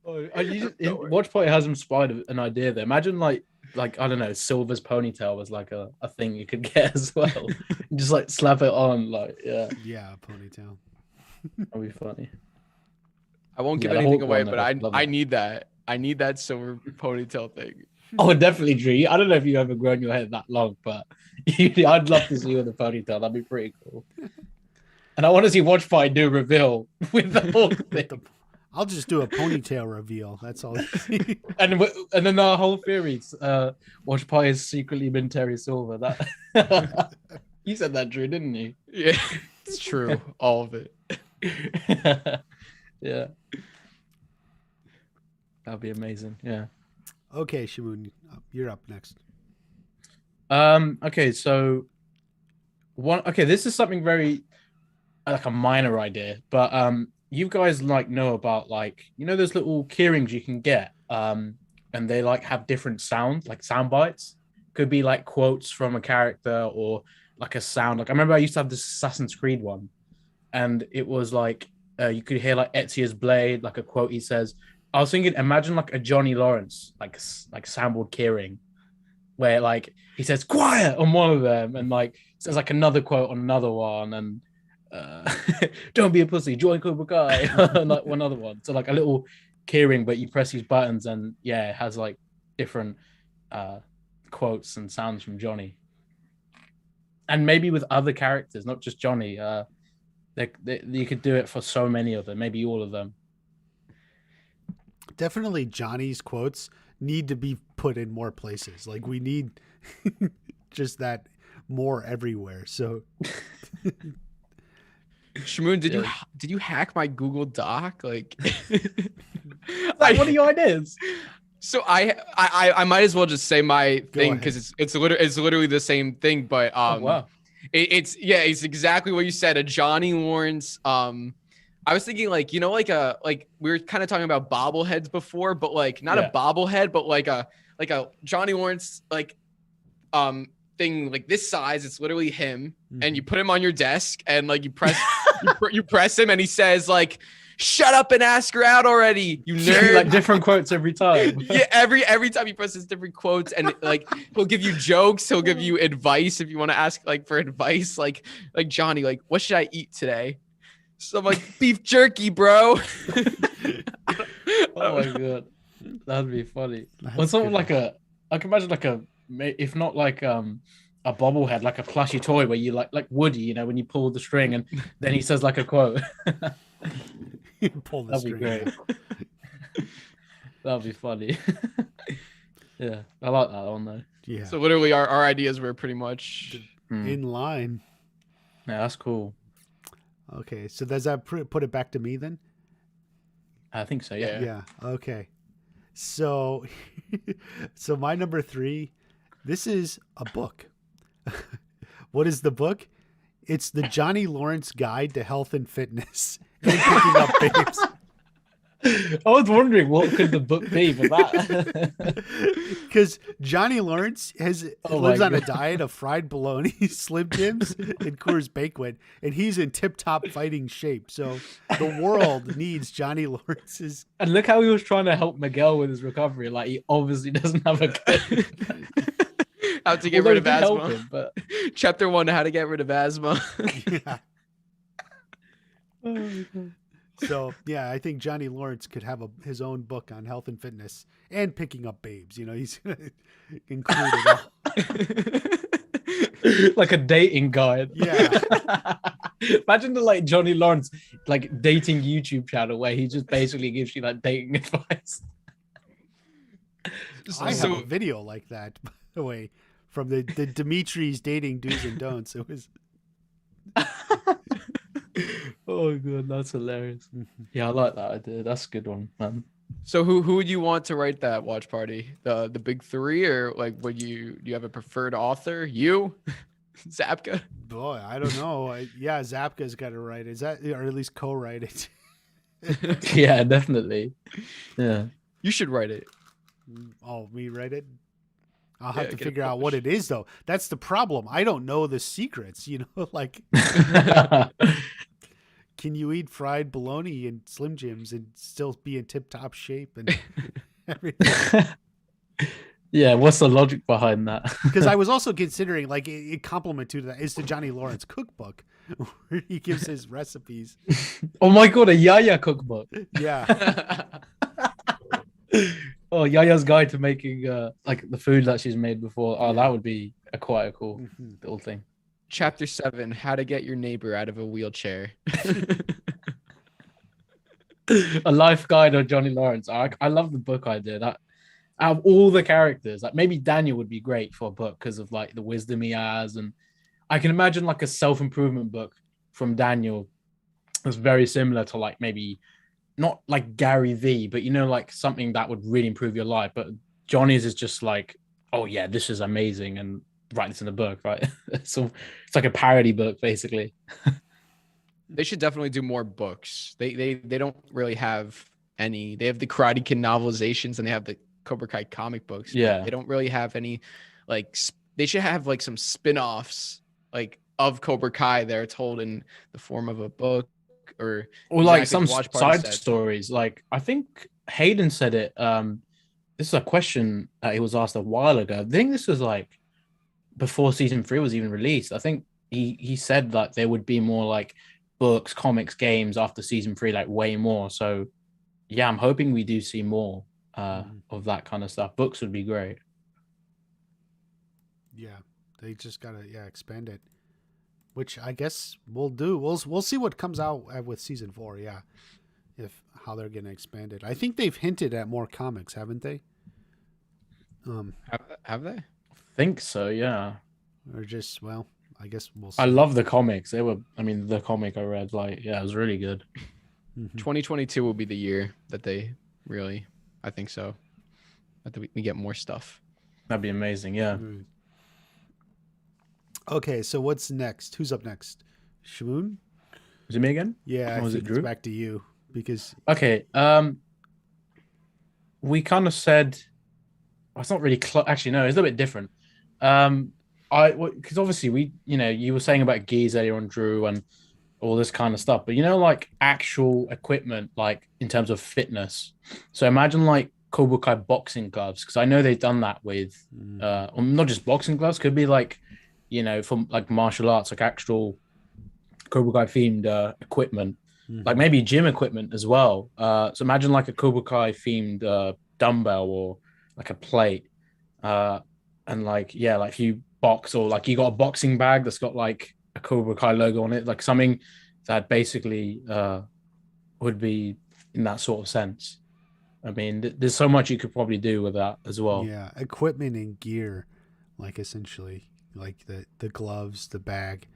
Speaker 3: Watch Party has inspired an idea there. Imagine like I don't know, Silver's ponytail was like a thing you could get as well. Just like slap it on, yeah,
Speaker 1: a ponytail.
Speaker 3: That'd be funny.
Speaker 2: I won't give anything away, but I need that. I need that silver ponytail thing.
Speaker 3: Oh, definitely, Drew. I don't know if you've ever grown your hair that long, but I'd love to see you with a ponytail. That'd be pretty cool. And I want to see Watch Party do a reveal with the whole thing.
Speaker 1: I'll just do a ponytail reveal. That's all.
Speaker 3: and then our whole theories. Watch Party has secretly been Terry Silver. That you said that, Drew, didn't you?
Speaker 2: Yeah, it's true. All of it.
Speaker 3: Yeah, that'd be amazing. Yeah.
Speaker 1: Okay, Shamoon, you're up next.
Speaker 3: Okay, so this is something very like a minor idea, but you guys know about those little keyrings you can get, and they have different sounds, like sound bites. Could be like quotes from a character or like a sound. Like I remember I used to have this Assassin's Creed one, and it was you could hear Ezio's blade, like a quote he says, I was thinking, imagine like a Johnny Lawrence, like sampled Keyring, where like he says quiet on one of them, and like says like another quote on another one, and uh, don't be a pussy, join Cobra Kai, and like one other one. So like a little Keyring, but you press these buttons, and yeah, it has like different uh quotes and sounds from Johnny, and maybe with other characters, not just Johnny. You could do it for so many of them, maybe all of them.
Speaker 1: Definitely Johnny's quotes need to be put in more places. Like we need just that more everywhere. So
Speaker 2: Shmoon, did you hack my Google Doc? Like,
Speaker 3: Like, what are your ideas?
Speaker 2: So I might as well just say my thing
Speaker 1: ahead.
Speaker 2: because it's literally the same thing, but
Speaker 3: Wow.
Speaker 2: it's exactly what you said. A Johnny Lawrence. I was thinking like like we were kind of talking about bobbleheads before, but like not a bobblehead, but like a Johnny Lawrence thing like this size. It's literally him, and you put him on your desk, and like you press you press him, and he says like, "Shut up and ask her out already, you nerd."
Speaker 3: Like different quotes every time.
Speaker 2: Yeah, every time he presses different quotes, and like he'll give you jokes, he'll give you advice if you want to ask like for advice, like Johnny, like what should I eat today? So I'm like, beef jerky, bro.
Speaker 3: Oh my god, that'd be funny.
Speaker 1: That's
Speaker 3: Or something
Speaker 1: good.
Speaker 3: like I can imagine like if not like a bobblehead, like a plushy toy where you like Woody, you know, when you pull the string and then he says like a quote.
Speaker 1: Pull the
Speaker 3: That'd be
Speaker 1: string.
Speaker 3: great. That'd be funny. Yeah, I like that one though.
Speaker 1: Yeah.
Speaker 2: So literally our ideas were pretty much
Speaker 1: In line.
Speaker 3: Yeah, that's cool.
Speaker 1: Okay. So does that put it back to me then?
Speaker 3: I think so. Yeah.
Speaker 1: Yeah. Okay. So, so my number 3, this is a book. What is the book? It's the Johnny Lawrence Guide to Health and Fitness and Picking Up Babes.
Speaker 3: I was wondering what could the book be for that.
Speaker 1: Because Johnny Lawrence
Speaker 3: Oh
Speaker 1: lives
Speaker 3: my
Speaker 1: on a
Speaker 3: God.
Speaker 1: diet of fried bologna, Slim Jims, and Coors Banquet, and he's in tip-top fighting shape. So the world needs Johnny Lawrence's.
Speaker 3: And look how he was trying to help Miguel with his recovery. Like he obviously doesn't have a good.
Speaker 2: how to get
Speaker 3: Although
Speaker 2: rid
Speaker 3: he
Speaker 2: of
Speaker 3: did help
Speaker 2: asthma.
Speaker 3: him, but
Speaker 2: Chapter 1: How to get rid of asthma.
Speaker 1: Yeah. So yeah, I think Johnny Lawrence could have his own book on health and fitness and picking up babes. You know, he's gonna include it all.
Speaker 3: like a dating guide.
Speaker 1: Yeah.
Speaker 3: Imagine the like Johnny Lawrence like dating YouTube channel where he just basically gives you like dating advice.
Speaker 1: I have
Speaker 2: So-
Speaker 1: a video like that, by the way, from the Dimitri's dating do's and don'ts. It was
Speaker 3: Oh god, that's hilarious. Yeah, I like that idea. That's a good one, man.
Speaker 2: So who would you want to write that watch party? The big 3, or like do you have a preferred author? You, Zapka.
Speaker 1: boy, I don't know. Yeah, Zapka's got to write it. Is that, or at least co-write it?
Speaker 3: Yeah, definitely. Yeah.
Speaker 2: You should write it.
Speaker 1: Oh, me write it. I'll
Speaker 2: Yeah,
Speaker 1: have to
Speaker 2: get it
Speaker 1: figure out what it is, though. That's the problem. I don't know the secrets. You know, like, can you eat fried bologna and Slim Jims and still be in tip-top shape and everything?
Speaker 3: Yeah, what's the logic behind that?
Speaker 1: Because I was also considering, like, a compliment to that is the Johnny Lawrence cookbook, where he gives his recipes.
Speaker 3: Oh my god, a Yaya cookbook.
Speaker 1: Yeah.
Speaker 3: Oh, Yaya's guide to making like the food that she's made before. Oh, that would be quite a cool
Speaker 1: Mhm.
Speaker 3: little thing.
Speaker 2: Chapter 7: How to get your neighbor out of a wheelchair.
Speaker 3: A life guide of Johnny Lawrence. I love the book idea. That out of all the characters, like maybe Daniel would be great for a book because of like the wisdom he has, and I can imagine like a self-improvement book from Daniel that's very similar to like maybe not like Gary V, but you know, like something that would really improve your life. But Johnny's is just like, oh yeah, this is amazing, and write this in a book, right? So it's like a parody book, basically.
Speaker 2: They should definitely do more books. They don't really have any. They have the Karate Kid novelizations, and they have the Cobra Kai comic books. But
Speaker 3: Yeah.
Speaker 2: they don't really have any like they should have like some spin-offs like of Cobra Kai that are told in the form of a book or
Speaker 3: like
Speaker 2: exactly
Speaker 3: some
Speaker 2: the watch party
Speaker 3: side
Speaker 2: said.
Speaker 3: stories. Like I think Hayden said it. This is a question that he was asked a while ago. I think this was like before season 3 was even released. I think he said that there would be more like books, comics, games after season 3, like way more. So yeah, I'm hoping we do see more of that kind of stuff. Books would be great.
Speaker 1: Yeah, they just gotta expand it, which I guess we'll do. We'll see what comes out with season 4. Yeah, if how they're gonna expand it. I think they've hinted at more comics, haven't they?
Speaker 2: Have they?
Speaker 3: I think so, yeah.
Speaker 1: Or just I guess we'll see.
Speaker 3: I love the comics. The comic I read, like, yeah, it was really good.
Speaker 2: 2022 will be the year that they really, I think so, that we get more stuff.
Speaker 3: That'd be amazing, yeah.
Speaker 1: Okay, so what's next? Who's up next? Shamoon?
Speaker 3: Is it me again?
Speaker 1: Yeah,
Speaker 3: Or
Speaker 1: I
Speaker 3: was
Speaker 1: think
Speaker 3: it
Speaker 1: it's
Speaker 3: Drew?
Speaker 1: back to you because
Speaker 3: Okay. We kind of said it's not really actually no, it's a little bit different. Because obviously you were saying about gears earlier on, Drew, and all this kind of stuff, but like actual equipment, like in terms of fitness. So imagine like Cobra Kai boxing gloves, because I know they've done that with or not just boxing gloves, could be like from like martial arts, like actual Cobra Kai themed equipment, like maybe gym equipment as well. So imagine like a Cobra Kai themed dumbbell or like a plate, and like like if you box, or like you got a boxing bag that's got like a Cobra Kai logo on it, like something that basically would be in that sort of sense. I mean, there's so much you could probably do with that as well.
Speaker 1: yeah, equipment and gear, like essentially, like the gloves, the bag.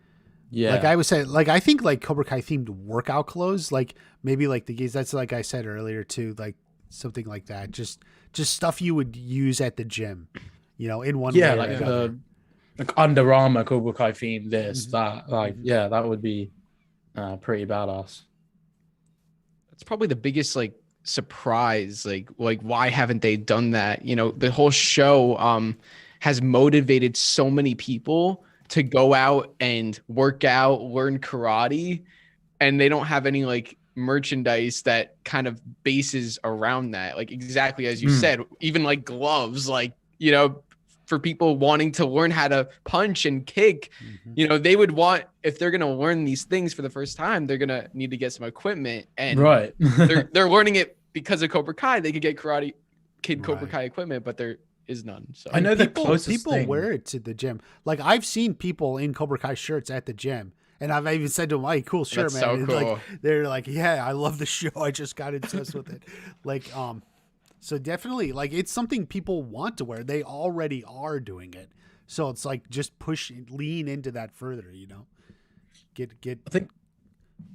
Speaker 3: Yeah,
Speaker 1: Like I was saying, like I think like Cobra Kai themed workout clothes, like maybe like the geese. That's like I said earlier too, like something like that. Just stuff you would use at the gym, in one way
Speaker 3: like
Speaker 1: or another.
Speaker 3: like Under Armour Cobra Kai theme, this, that, like,
Speaker 1: Mhm.
Speaker 3: yeah, that would be pretty badass.
Speaker 2: That's probably the biggest like surprise. Like why haven't they done that? The whole show has motivated so many people to go out and work out, learn karate, and they don't have any like merchandise that kind of bases around that. Like exactly as you said, even like gloves, like, for people wanting to learn how to punch and kick, they would want, if they're going to learn these things for the first time, they're going to need to get some equipment, and
Speaker 3: Right.
Speaker 2: they're learning it because of Cobra Kai. They could get Cobra
Speaker 1: Right.
Speaker 2: Kai equipment, but there is none. So
Speaker 3: I know the
Speaker 1: people
Speaker 3: closest thing.
Speaker 1: wear it to the gym. Like I've seen people in Cobra Kai shirts at the gym, and I've even said to them, "Hey, cool shirt,
Speaker 2: That's
Speaker 1: man."
Speaker 2: so
Speaker 1: And
Speaker 2: cool.
Speaker 1: like they're like, "Yeah, I love the show. I just got obsessed with it." Like so definitely, like it's something people want to wear. They already are doing it, so it's like just lean into that further. Get.
Speaker 3: I think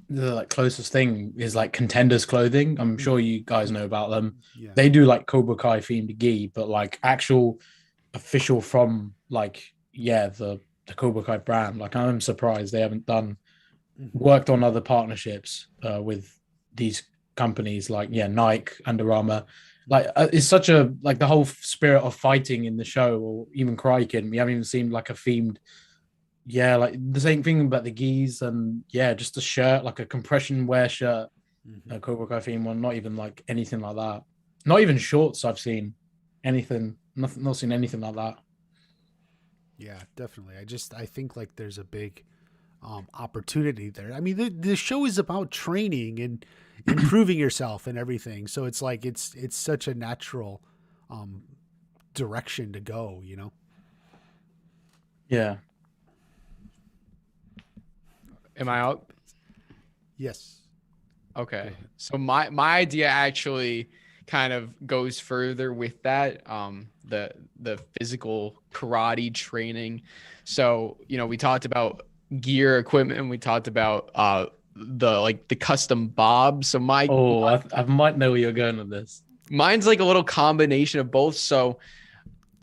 Speaker 3: the like closest thing is like Contenders clothing. I'm sure you guys know about them.
Speaker 1: Yeah.
Speaker 3: They do like Cobra Kai themed gi, but like actual official from like the Cobra Kai brand. Like I'm surprised they haven't worked on other partnerships with these companies like Nike, Under Armour. Like it's such a like the whole spirit of fighting in the show, or even Karate Kid. We haven't even seen like a themed, like the same thing about the gis, and just a shirt, like a compression wear shirt, a Cobra Kai theme one. Not even like anything like that. Not even shorts. I've seen anything. Nothing. Not seen anything like that.
Speaker 1: Yeah, definitely. I think like there's a big opportunity there. I mean, the show is about training and improving yourself and everything. So it's like it's such a natural direction to go.
Speaker 3: Yeah.
Speaker 2: Am I out?
Speaker 1: Yes.
Speaker 2: Okay. So my idea actually kind of goes further with that, the physical karate training. So, we talked about gear, equipment, and we talked about the custom bob. So
Speaker 3: I might know where you're going with this.
Speaker 2: mine's like a little combination of both. So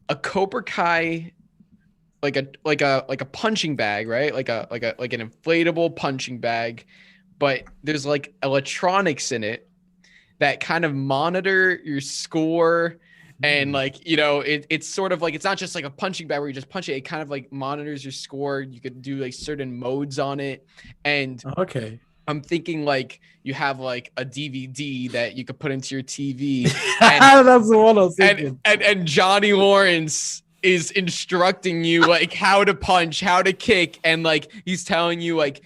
Speaker 2: a Cobra Kai, like a punching bag, right? Like an inflatable punching bag, but there's like electronics in it that kind of monitor your score. And like, it's sort of like, it's not just like a punching bag where you just punch it. It kind of like monitors your score. You could do like certain modes on it. And
Speaker 3: Okay.
Speaker 2: I'm thinking like you have like a DVD that you could put into your TV,
Speaker 3: That's the one I was thinking.
Speaker 2: and Johnny Lawrence is instructing you like how to punch, how to kick, and like he's telling you like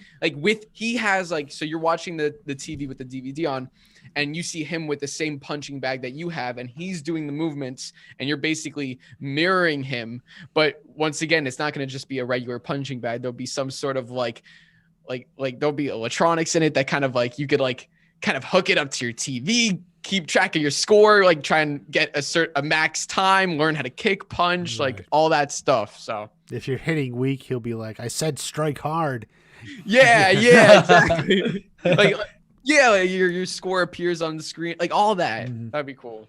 Speaker 2: he has like, so you're watching the TV with the DVD on, and you see him with the same punching bag that you have, and he's doing the movements, and you're basically mirroring him. But once again, it's not going to just be a regular punching bag. There'll be some sort of like there'll be electronics in it that kind of like you could like kind of hook it up to your TV, keep track of your score, like try and get a max time, learn how to kick, punch, like all that stuff. So
Speaker 1: if you're hitting weak, he'll be like, I said strike hard.
Speaker 2: yeah, exactly. like your score appears on the screen, like all that. That'd be cool.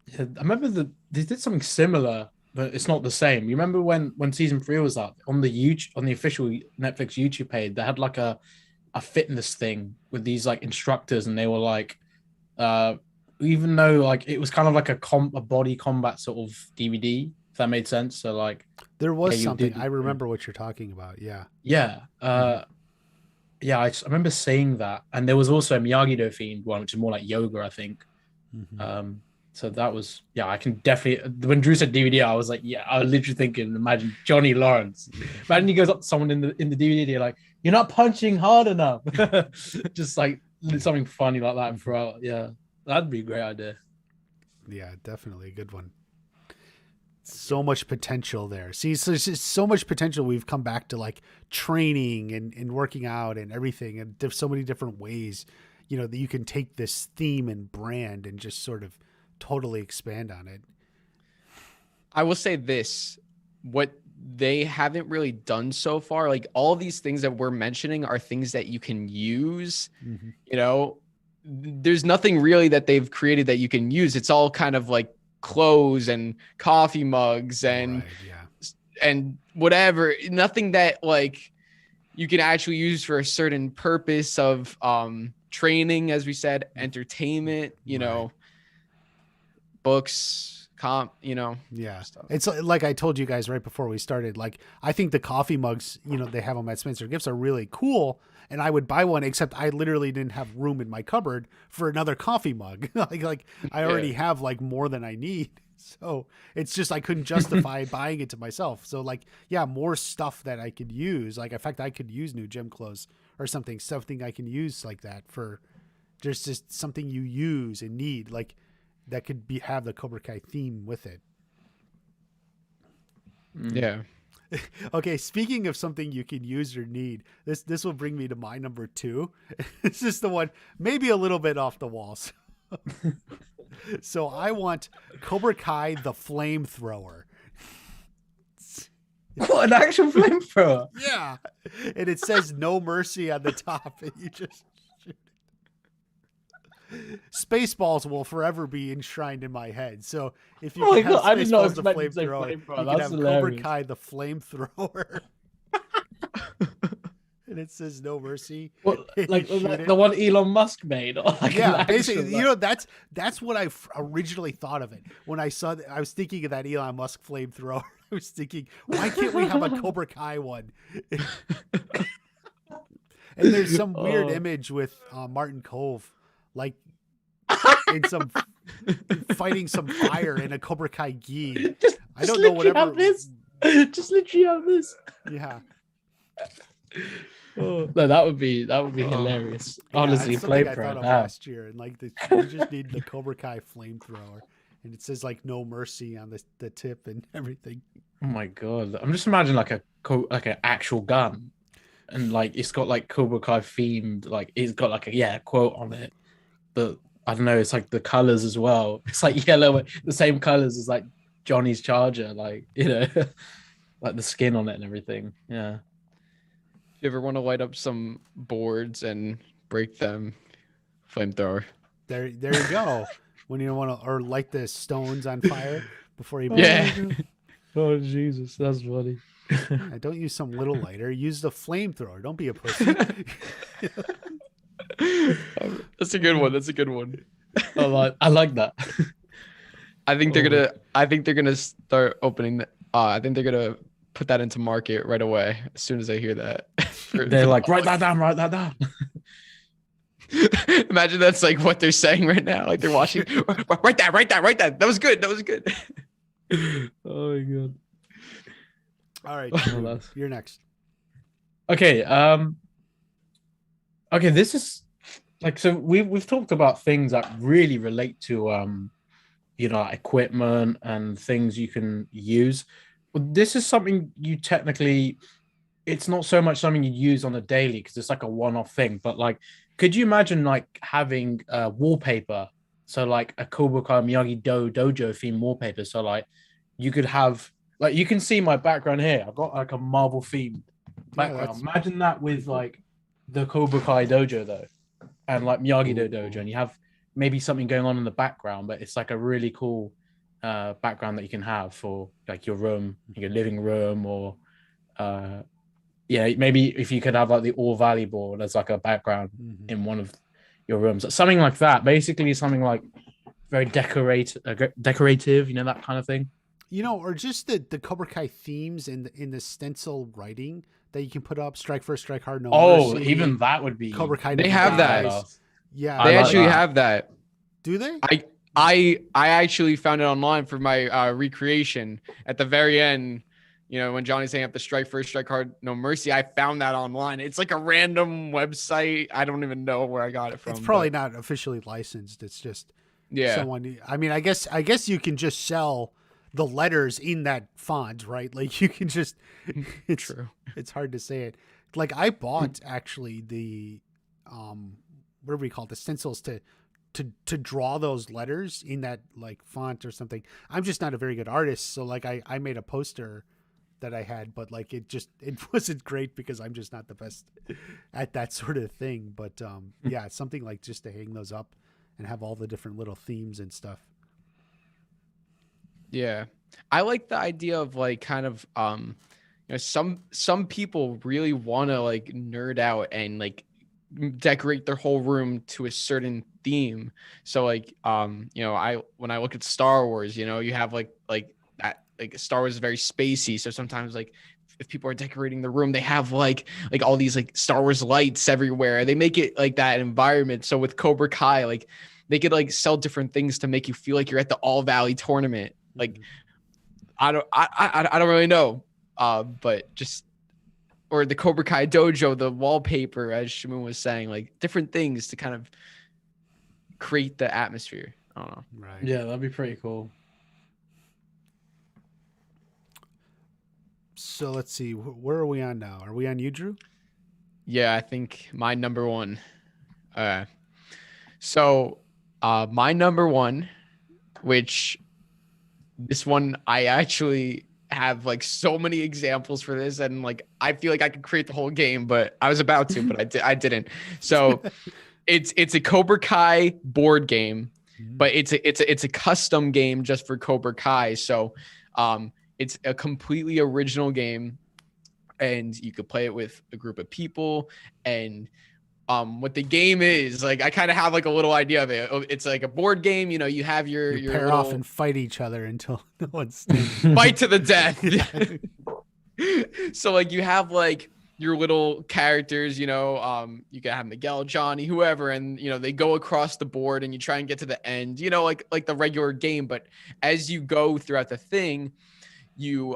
Speaker 3: Yeah, I remember they did something similar, but it's not the same. You remember when season 3 was up on the official Netflix YouTube page, they had like a fitness thing with these like instructors, and they were like, even though like it was kind of like a body combat sort of DVD, if that made sense. So like
Speaker 1: there was something. I remember what you're talking about. Yeah.
Speaker 3: Yeah, I remember saying that, and there was also a Miyagi-Do themed one, which is more like yoga, I think. So that was, yeah, I can definitely. When Drew said DVD, I was like, yeah, I was literally thinking, imagine Johnny Lawrence. Imagine he goes up to someone in the DVD, you're like, you're not punching hard enough. Just like something funny like that throughout. Yeah, that'd be a great idea.
Speaker 1: Yeah, definitely a good one. So much potential there. See, so there's just so much potential. We've come back to like training and working out and everything, and there's so many different ways, you know, that you can take this theme and brand and just sort of totally expand on it.
Speaker 2: I will say this, what they haven't really done so far, like all these things that we're mentioning are things that you can use. You know, there's nothing really that they've created that you can use. It's all kind of like clothes and coffee mugs and and whatever, nothing that like you can actually use for a certain purpose of training, as we said, entertainment, you know, books, you know. Stuff.
Speaker 1: It's like I told you guys right before we started, like I think the coffee mugs, you know, they have them at Spencer Gifts are really cool, and I would buy one, except I literally didn't have room in my cupboard for another coffee mug. like I already have like more than I need. So it's just I couldn't justify buying it to myself. So like, yeah, more stuff that I could use. Like in fact, I could use new gym clothes or something I can use like that for just something you use and need, like that could have the Cobra Kai theme with it.
Speaker 2: Yeah.
Speaker 1: Okay, speaking of something you can use or need, this will bring me to my number 2. This is the one maybe a little bit off the walls. So I want Cobra Kai the flamethrower.
Speaker 3: What, an actual flamethrower?
Speaker 1: Yeah. And it says no mercy on the top, and you just shoot it. Spaceballs will forever be enshrined in my head. So if you can have Spaceballs the flamethrower, you can have Cobra Kai the flamethrower. And it says no mercy.
Speaker 3: Well, like the one Elon Musk made. Like
Speaker 1: yeah, basically, you know, that's what I originally thought of it. When I saw that, I was thinking of that Elon Musk flamethrower. I was thinking, why can't we have a Cobra Kai one? And there's some weird image with Martin Cove, like in some fighting some fire in a Cobra Kai gi. I don't know whatever.
Speaker 3: Just literally have this.
Speaker 1: Yeah.
Speaker 3: Oh, no, that would be hilarious. Honestly,
Speaker 1: flamethrower. I thought of last year, and like you just need the Cobra Kai flamethrower, and it says like no mercy on the tip and everything.
Speaker 3: Oh my god! I'm just imagining like an actual gun, and like it's got like Cobra Kai themed, like it's got like a quote on it. But I don't know, it's like the colors as well. It's like yellow, the same colors as like Johnny's Charger, like, you know, like the skin on it and everything. Yeah.
Speaker 2: If you ever want to light up some boards and break them, flamethrower.
Speaker 1: There you go. When you want to, or light the stones on fire before you.
Speaker 3: Oh Jesus, that's funny.
Speaker 1: Yeah, don't use some little lighter. Use the flamethrower. Don't be a pussy.
Speaker 2: That's a good one. That's a good one.
Speaker 3: I like that.
Speaker 2: I think they're gonna start opening. I think they're gonna put that into market right away as soon as I hear that.
Speaker 3: They're like, write that down.
Speaker 2: Imagine that's like what they're saying right now. Like they're watching. Write that. That was good.
Speaker 3: Oh my god.
Speaker 1: All right,
Speaker 3: Well,
Speaker 1: you're next.
Speaker 3: Okay. Okay. This is like so. We've talked about things that really relate to equipment and things you can use. Well, this is something you technically. It's not so much something you use on a daily because it's like a one-off thing. But like, could you imagine like having wallpaper? So like a Cobra Kai Dojo theme wallpaper. So like, you could have like you can see my background here. I've got like a Marvel themed background. Imagine that with like the Cobra Kai Dojo though, and like Miyagi-Do Dojo, and you have maybe something going on in the background, but it's like a really cool background that you can have for like your room, your living room, or maybe if you could have like the All Valley board as like a background in one of your rooms, something like that. Basically, something like very decorative, that kind of thing.
Speaker 1: Or just the Cobra Kai themes in the stencil writing that you can put up. Strike first, strike hard, no mercy.
Speaker 3: Even that would be
Speaker 1: Cobra Kai.
Speaker 2: They have that.
Speaker 1: Yeah,
Speaker 2: they actually have that.
Speaker 1: Do they?
Speaker 2: I actually found it online for my recreation at the very end. When Johnny's saying up the strike first, strike hard, no mercy, I found that online. It's like a random website. I don't even know where I got it from.
Speaker 1: It's probably not officially licensed. It's just someone. I mean, I guess you can just sell the letters in that font, right? Like you can just. It's true. It's hard to say it. Like I bought actually the, whatever we call it, the stencils to draw those letters in that like font or something. I'm just not a very good artist, so like I made a poster that I had, but like it wasn't great because I'm just not the best at that sort of thing. But it's something like just to hang those up and have all the different little themes and stuff.
Speaker 2: Yeah, I like the idea of like kind of some people really want to like nerd out and like decorate their whole room to a certain theme. So like when I look at Star Wars, you have like that, like Star Wars is very spacey, so sometimes like if people are decorating the room, they have like all these like Star Wars lights everywhere. They make it like that environment. So with Cobra Kai, like they could like sell different things to make you feel like you're at the All Valley tournament. Like I don't really know, but just, or the Cobra Kai dojo, the wallpaper, as Shamoon was saying, like different things to kind of create the atmosphere. I don't know.
Speaker 3: Right. Yeah, that'd be pretty cool.
Speaker 1: So let's see, where are we on now? Are we on you, Drew?
Speaker 2: Yeah, I think my number one. So my number one, which this one I actually have like so many examples for this, and like I feel like I could create the whole game, but I was about to, but I didn't. So it's a Cobra Kai board game, but it's a custom game just for Cobra Kai. So it's a completely original game, and you could play it with a group of people. And what the game is, like I kind of have like a little idea of it. It's like a board game, you have your
Speaker 1: pair
Speaker 2: little...
Speaker 1: off and fight each other until no one's standing.
Speaker 2: Fight to the death. So like you have like your little characters, you can have Miguel, Johnny, whoever, and they go across the board and you try and get to the end, like the regular game. But as you go throughout the thing, you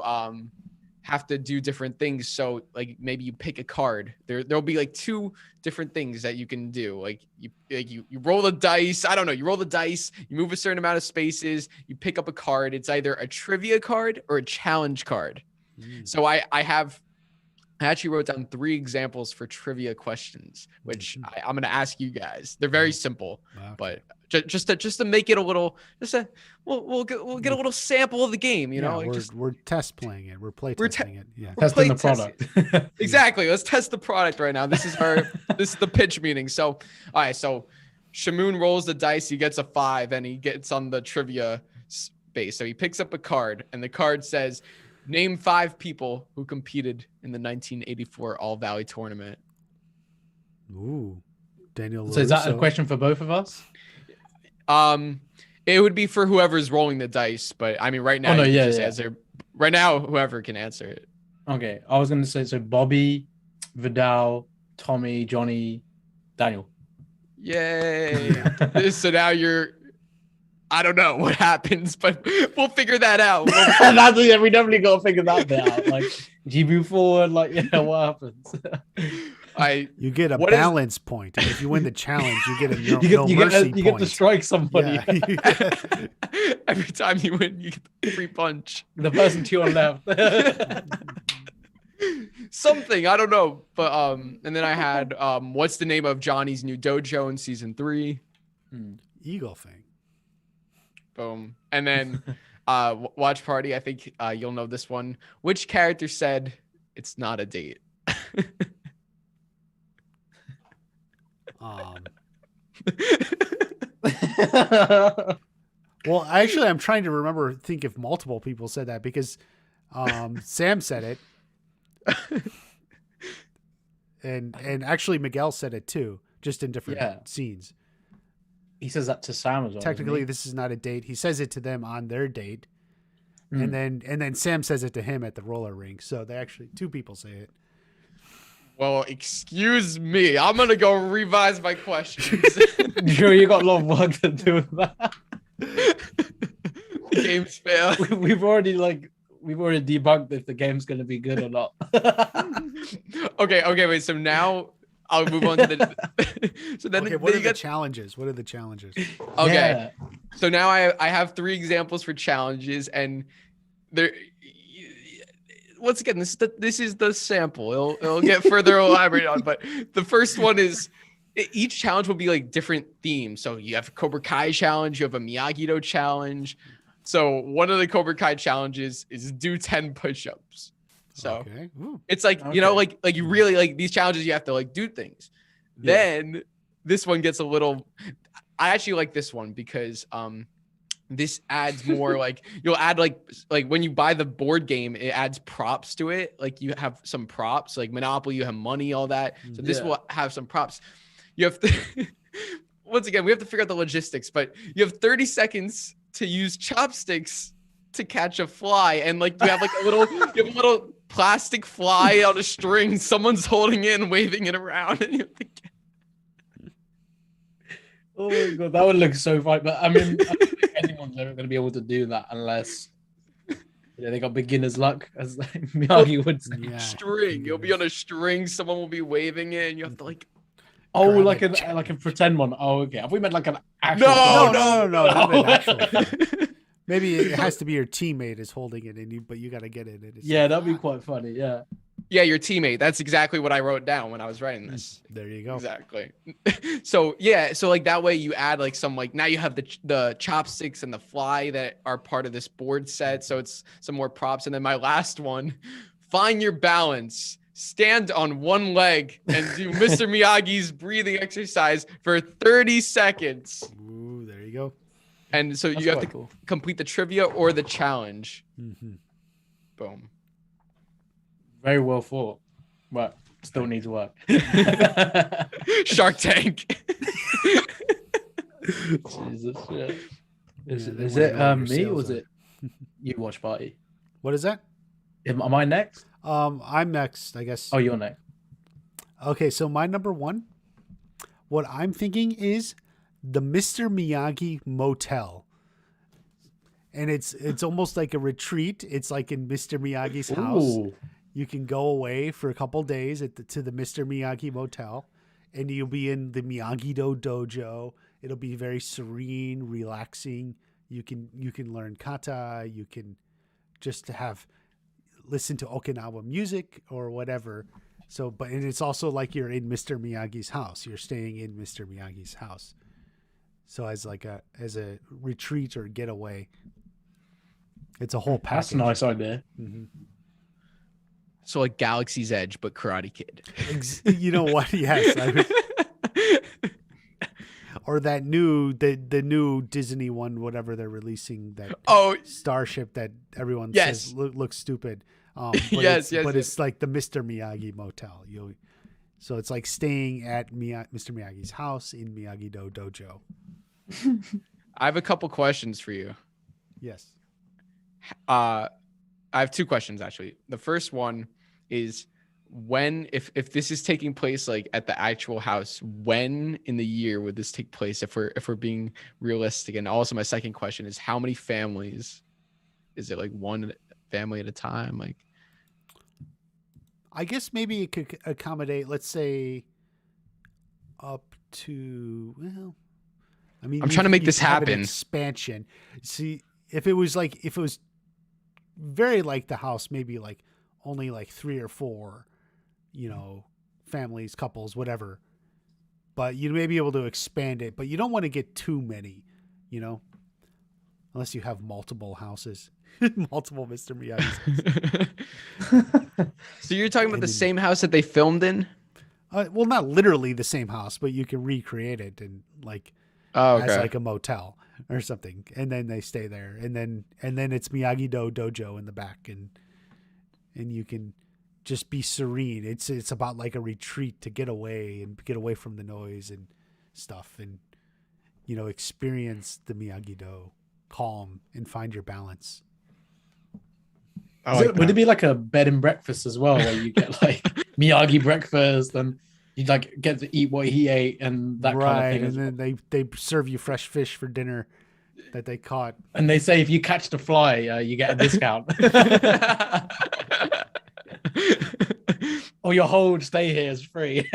Speaker 2: have to do different things. So like maybe you pick a card. There'll be like two different things that you can do. Like you roll the dice. I don't know. You roll the dice. You move a certain amount of spaces. You pick up a card. It's either a trivia card or a challenge card. So I actually wrote down 3 examples for trivia questions, which I'm going to ask you guys. They're very simple, but just to make it a little, we'll get a little sample of the game.
Speaker 1: We're test playing it. We're play testing it. Yeah,
Speaker 3: testing the product.
Speaker 2: Exactly. Let's test the product right now. This is the pitch meeting. So, all right. So, Shamoon rolls the dice. He gets a 5, and he gets on the trivia space. So he picks up a card, and the card says, "Name 5 people who competed in the 1984 All Valley tournament."
Speaker 1: Ooh, Daniel.
Speaker 3: So is that a question for both of us?
Speaker 2: It would be for whoever's rolling the dice, but I mean, right now, answer. Right now, whoever can answer it.
Speaker 3: Okay, I was going to say so: Bobby, Vidal, Tommy, Johnny, Daniel.
Speaker 2: Yay. So now I don't know what happens, but we'll figure that out.
Speaker 3: We definitely got to figure that bit out. Like, do you move forward? Like, yeah, what happens?
Speaker 1: You get a
Speaker 2: what is-
Speaker 1: balance point. And if you win the challenge, you get a no,
Speaker 3: you
Speaker 1: no mercy
Speaker 3: get to
Speaker 1: point.
Speaker 3: strike somebody.
Speaker 1: Yeah.
Speaker 2: Every time you win, you get the free punch.
Speaker 3: The person to your left.
Speaker 2: Something, I don't know. But and then I had what's the name of Johnny's new dojo in season 3?
Speaker 1: Eagle thing.
Speaker 2: Boom. And then watch party, I think you'll know this one. Which character said it's not a date?
Speaker 1: Well, actually, I'm trying to think if multiple people said that because Sam said it, and actually Miguel said it too, just in different scenes.
Speaker 3: He says that to Sam as well.
Speaker 1: Technically, this is not a date. He says it to them on their date, and then Sam says it to him at the roller rink. So they actually 2 people say it.
Speaker 2: Well, excuse me. I'm gonna go revise my questions.
Speaker 3: Sure, you got a lot of work to do with that.
Speaker 2: Game's fail.
Speaker 3: We've already debunked if the game's gonna be good or not.
Speaker 2: Okay, wait. So now I'll move on to the. So then,
Speaker 1: What
Speaker 2: then
Speaker 1: are the challenges? What are the challenges?
Speaker 2: Okay,
Speaker 3: Yeah.
Speaker 2: so now I have 3 examples for challenges, and there. Once again, this is the sample. It'll get further elaborated on, but the first one is each challenge will be like different themes. So you have a Cobra Kai challenge, you have a Miyagi-Do challenge. So one of the Cobra Kai challenges is do 10 push-ups. So it's like you know, like you really like these challenges. You have to like do things. Yeah. Then this one gets a little. I actually like this one because this adds more like you'll add like when you buy the board game, it adds props to it. Like you have some props, like Monopoly, you have money, all that. So this will have some props. You have to once again, we have to figure out the logistics, but you have 30 seconds to use chopsticks to catch a fly, and like you have like you have a little plastic fly on a string. Someone's holding it and waving it around, and you have to get.
Speaker 3: Oh my god, that would look so fun. But I mean, I don't think anyone's ever going to be able to do that unless they got beginner's luck, as Miyagi would say.
Speaker 1: Yeah.
Speaker 2: String. You'll be on a string. Someone will be waving it, and you have to like.
Speaker 3: Oh, like a pretend one. Oh, okay. Have we meant like an actual?
Speaker 1: No, not an actual thing. Maybe it has to be your teammate is holding it, but you got to get it.
Speaker 3: Yeah, that'd be quite funny. Yeah.
Speaker 2: Yeah, your teammate. That's exactly what I wrote down when I was writing this.
Speaker 1: There you go.
Speaker 2: Exactly. So like that way you add like some like now you have the chopsticks and the fly that are part of this board set. So it's some more props. And then my last one, find your balance. Stand on one leg and do Mr. Miyagi's breathing exercise for 30 seconds.
Speaker 1: Ooh, there you go.
Speaker 2: And so you have to complete the trivia or the challenge.
Speaker 1: Mm-hmm.
Speaker 2: Boom.
Speaker 3: Very well thought, but still needs work.
Speaker 2: Shark Tank.
Speaker 3: Jesus, yeah. Is it me or was it you watch party?
Speaker 1: What is that?
Speaker 3: Am I next?
Speaker 1: I'm next, I guess.
Speaker 3: Oh, you're next.
Speaker 1: Okay, so my number 1, what I'm thinking is the Mr. Miyagi Motel. And it's almost like a retreat. It's like in Mr. Miyagi's house.
Speaker 3: Ooh.
Speaker 1: You can go away for a couple days to the Mr. Miyagi Motel, and you'll be in the Miyagi-Do dojo. It'll be very serene, relaxing. You can learn kata. You can just listen to Okinawa music or whatever. So, and it's also like you're in Mr. Miyagi's house. You're staying in Mr. Miyagi's house. So as a retreat or getaway, it's a whole package.
Speaker 3: That's a nice idea.
Speaker 1: Mm-hmm.
Speaker 2: So like Galaxy's Edge, but Karate Kid.
Speaker 1: You know what? Yes. Or that the new Disney one, whatever they're releasing, that Starship that everyone says looks stupid. But it's like the Mr. Miyagi Motel. So it's like staying at Mr. Miyagi's house in Miyagi-Do dojo.
Speaker 2: I have a couple questions for you.
Speaker 1: Yes.
Speaker 2: I have 2 questions actually. The first one is, when, if this is taking place like at the actual house, when in the year would this take place if we're being realistic? And also my second question is, how many families? Is it like one family at a time? Like,
Speaker 1: I guess maybe it could accommodate, let's say, up to, well, I mean,
Speaker 2: I'm trying to make
Speaker 1: you
Speaker 2: this
Speaker 1: could have an
Speaker 2: happen.
Speaker 1: expansion. See, if it was very like the house, maybe like only like 3 or 4, families, couples, whatever. But you may be able to expand it, but you don't want to get too many, unless you have multiple houses, multiple Mr. Miyagi's.
Speaker 2: So you're talking about
Speaker 1: And
Speaker 2: the
Speaker 1: then-
Speaker 2: same house that they filmed in?
Speaker 1: Well, not literally the same house, but you can recreate it and like
Speaker 2: Oh,
Speaker 1: as
Speaker 2: okay.
Speaker 1: like a motel or something, and then they stay there, and then it's Miyagi-Do dojo in the back, and you can just be serene. It's about like a retreat to get away from the noise and stuff, and experience the Miyagi-Do calm and find your balance.
Speaker 3: Would it be like a bed and breakfast as well, where you get like Miyagi breakfast and you like get to eat what he ate and that kind of thing?
Speaker 1: And then they serve you fresh fish for dinner that they caught.
Speaker 3: And they say if you catch the fly, you get a discount. Or your whole stay here is free.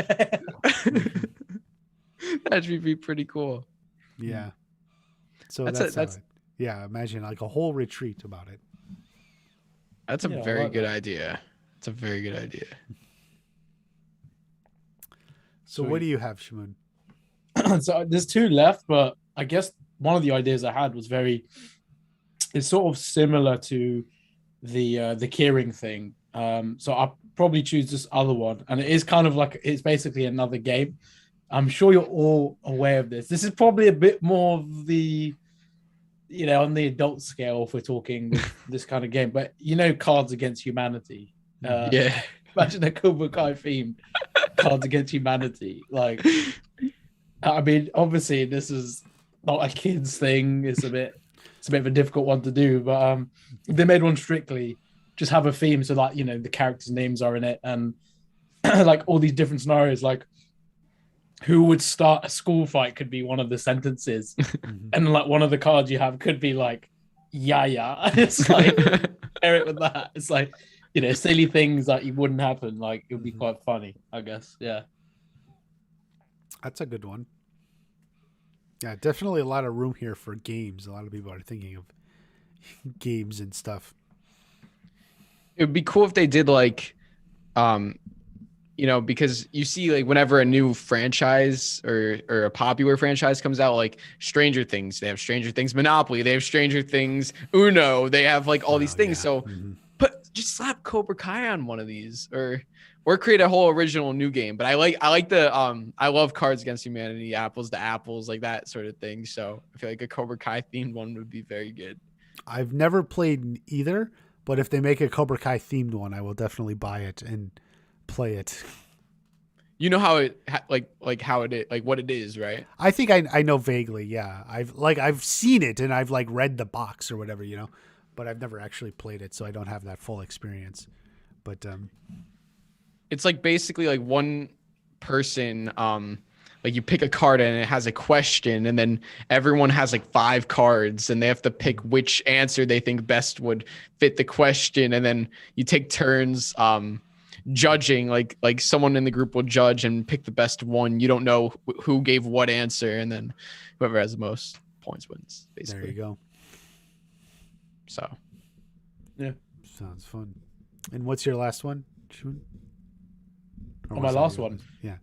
Speaker 2: That should be pretty cool.
Speaker 1: Yeah. So
Speaker 2: That's
Speaker 1: yeah, imagine like a whole retreat about it.
Speaker 2: That's a
Speaker 3: Yeah, I
Speaker 2: very
Speaker 3: like
Speaker 2: good
Speaker 3: that.
Speaker 2: idea. It's a very good idea.
Speaker 1: So what do you have, Shamoon?
Speaker 3: So there's 2 left, but I guess one of the ideas I had was it's sort of similar to the keyring thing. So I'll probably choose this other one, and it is kind of like, it's basically another game. I'm sure you're all aware of this. This is probably a bit more of the, on the adult scale if we're talking with this kind of game, but Cards Against Humanity.
Speaker 2: Yeah.
Speaker 3: Imagine a Cobra Kai themed Cards Against Humanity. Like, I mean, obviously this is not a kid's thing. It's a bit of a difficult one to do, but if they made one strictly, just have a theme so that the characters' names are in it, and like all these different scenarios, like who would start a school fight could be one of the sentences, and like one of the cards you have could be like yeah. It's like pair it with that. It's like silly things that you wouldn't happen. Like it would be quite funny, I guess. Yeah.
Speaker 1: That's a good one. Yeah, definitely a lot of room here for games. A lot of people are thinking of games and stuff.
Speaker 2: It would be cool if they did like, because you see like whenever a new franchise or a popular franchise comes out, like Stranger Things, they have Stranger Things Monopoly, they have Stranger Things Uno, they have like all these things.
Speaker 1: Yeah.
Speaker 2: So just slap Cobra Kai on one of these, or create a whole original new game. But I like the I love Cards Against Humanity, Apples to Apples, like that sort of thing. So I feel like a Cobra Kai themed one would be very good.
Speaker 1: I've never played either, but if they make a Cobra Kai themed one, I will definitely buy it and play it.
Speaker 2: You know how it like how it is, like what it is, right?
Speaker 1: I think I know vaguely. Yeah, I've seen it and I've like read the box or whatever, but I've never actually played it, so I don't have that full experience. But
Speaker 2: It's like basically like one person, like you pick a card and it has a question, and then everyone has like 5 cards and they have to pick which answer they think best would fit the question, and then you take turns judging, like someone in the group will judge and pick the best one. You don't know who gave what answer, and then whoever has the most points wins, basically.
Speaker 1: there you go.
Speaker 2: So
Speaker 3: Yeah.
Speaker 1: Sounds fun. And what's your last one, Shun? Or
Speaker 3: My
Speaker 1: was that
Speaker 3: last
Speaker 1: your-
Speaker 3: one?
Speaker 1: Yeah.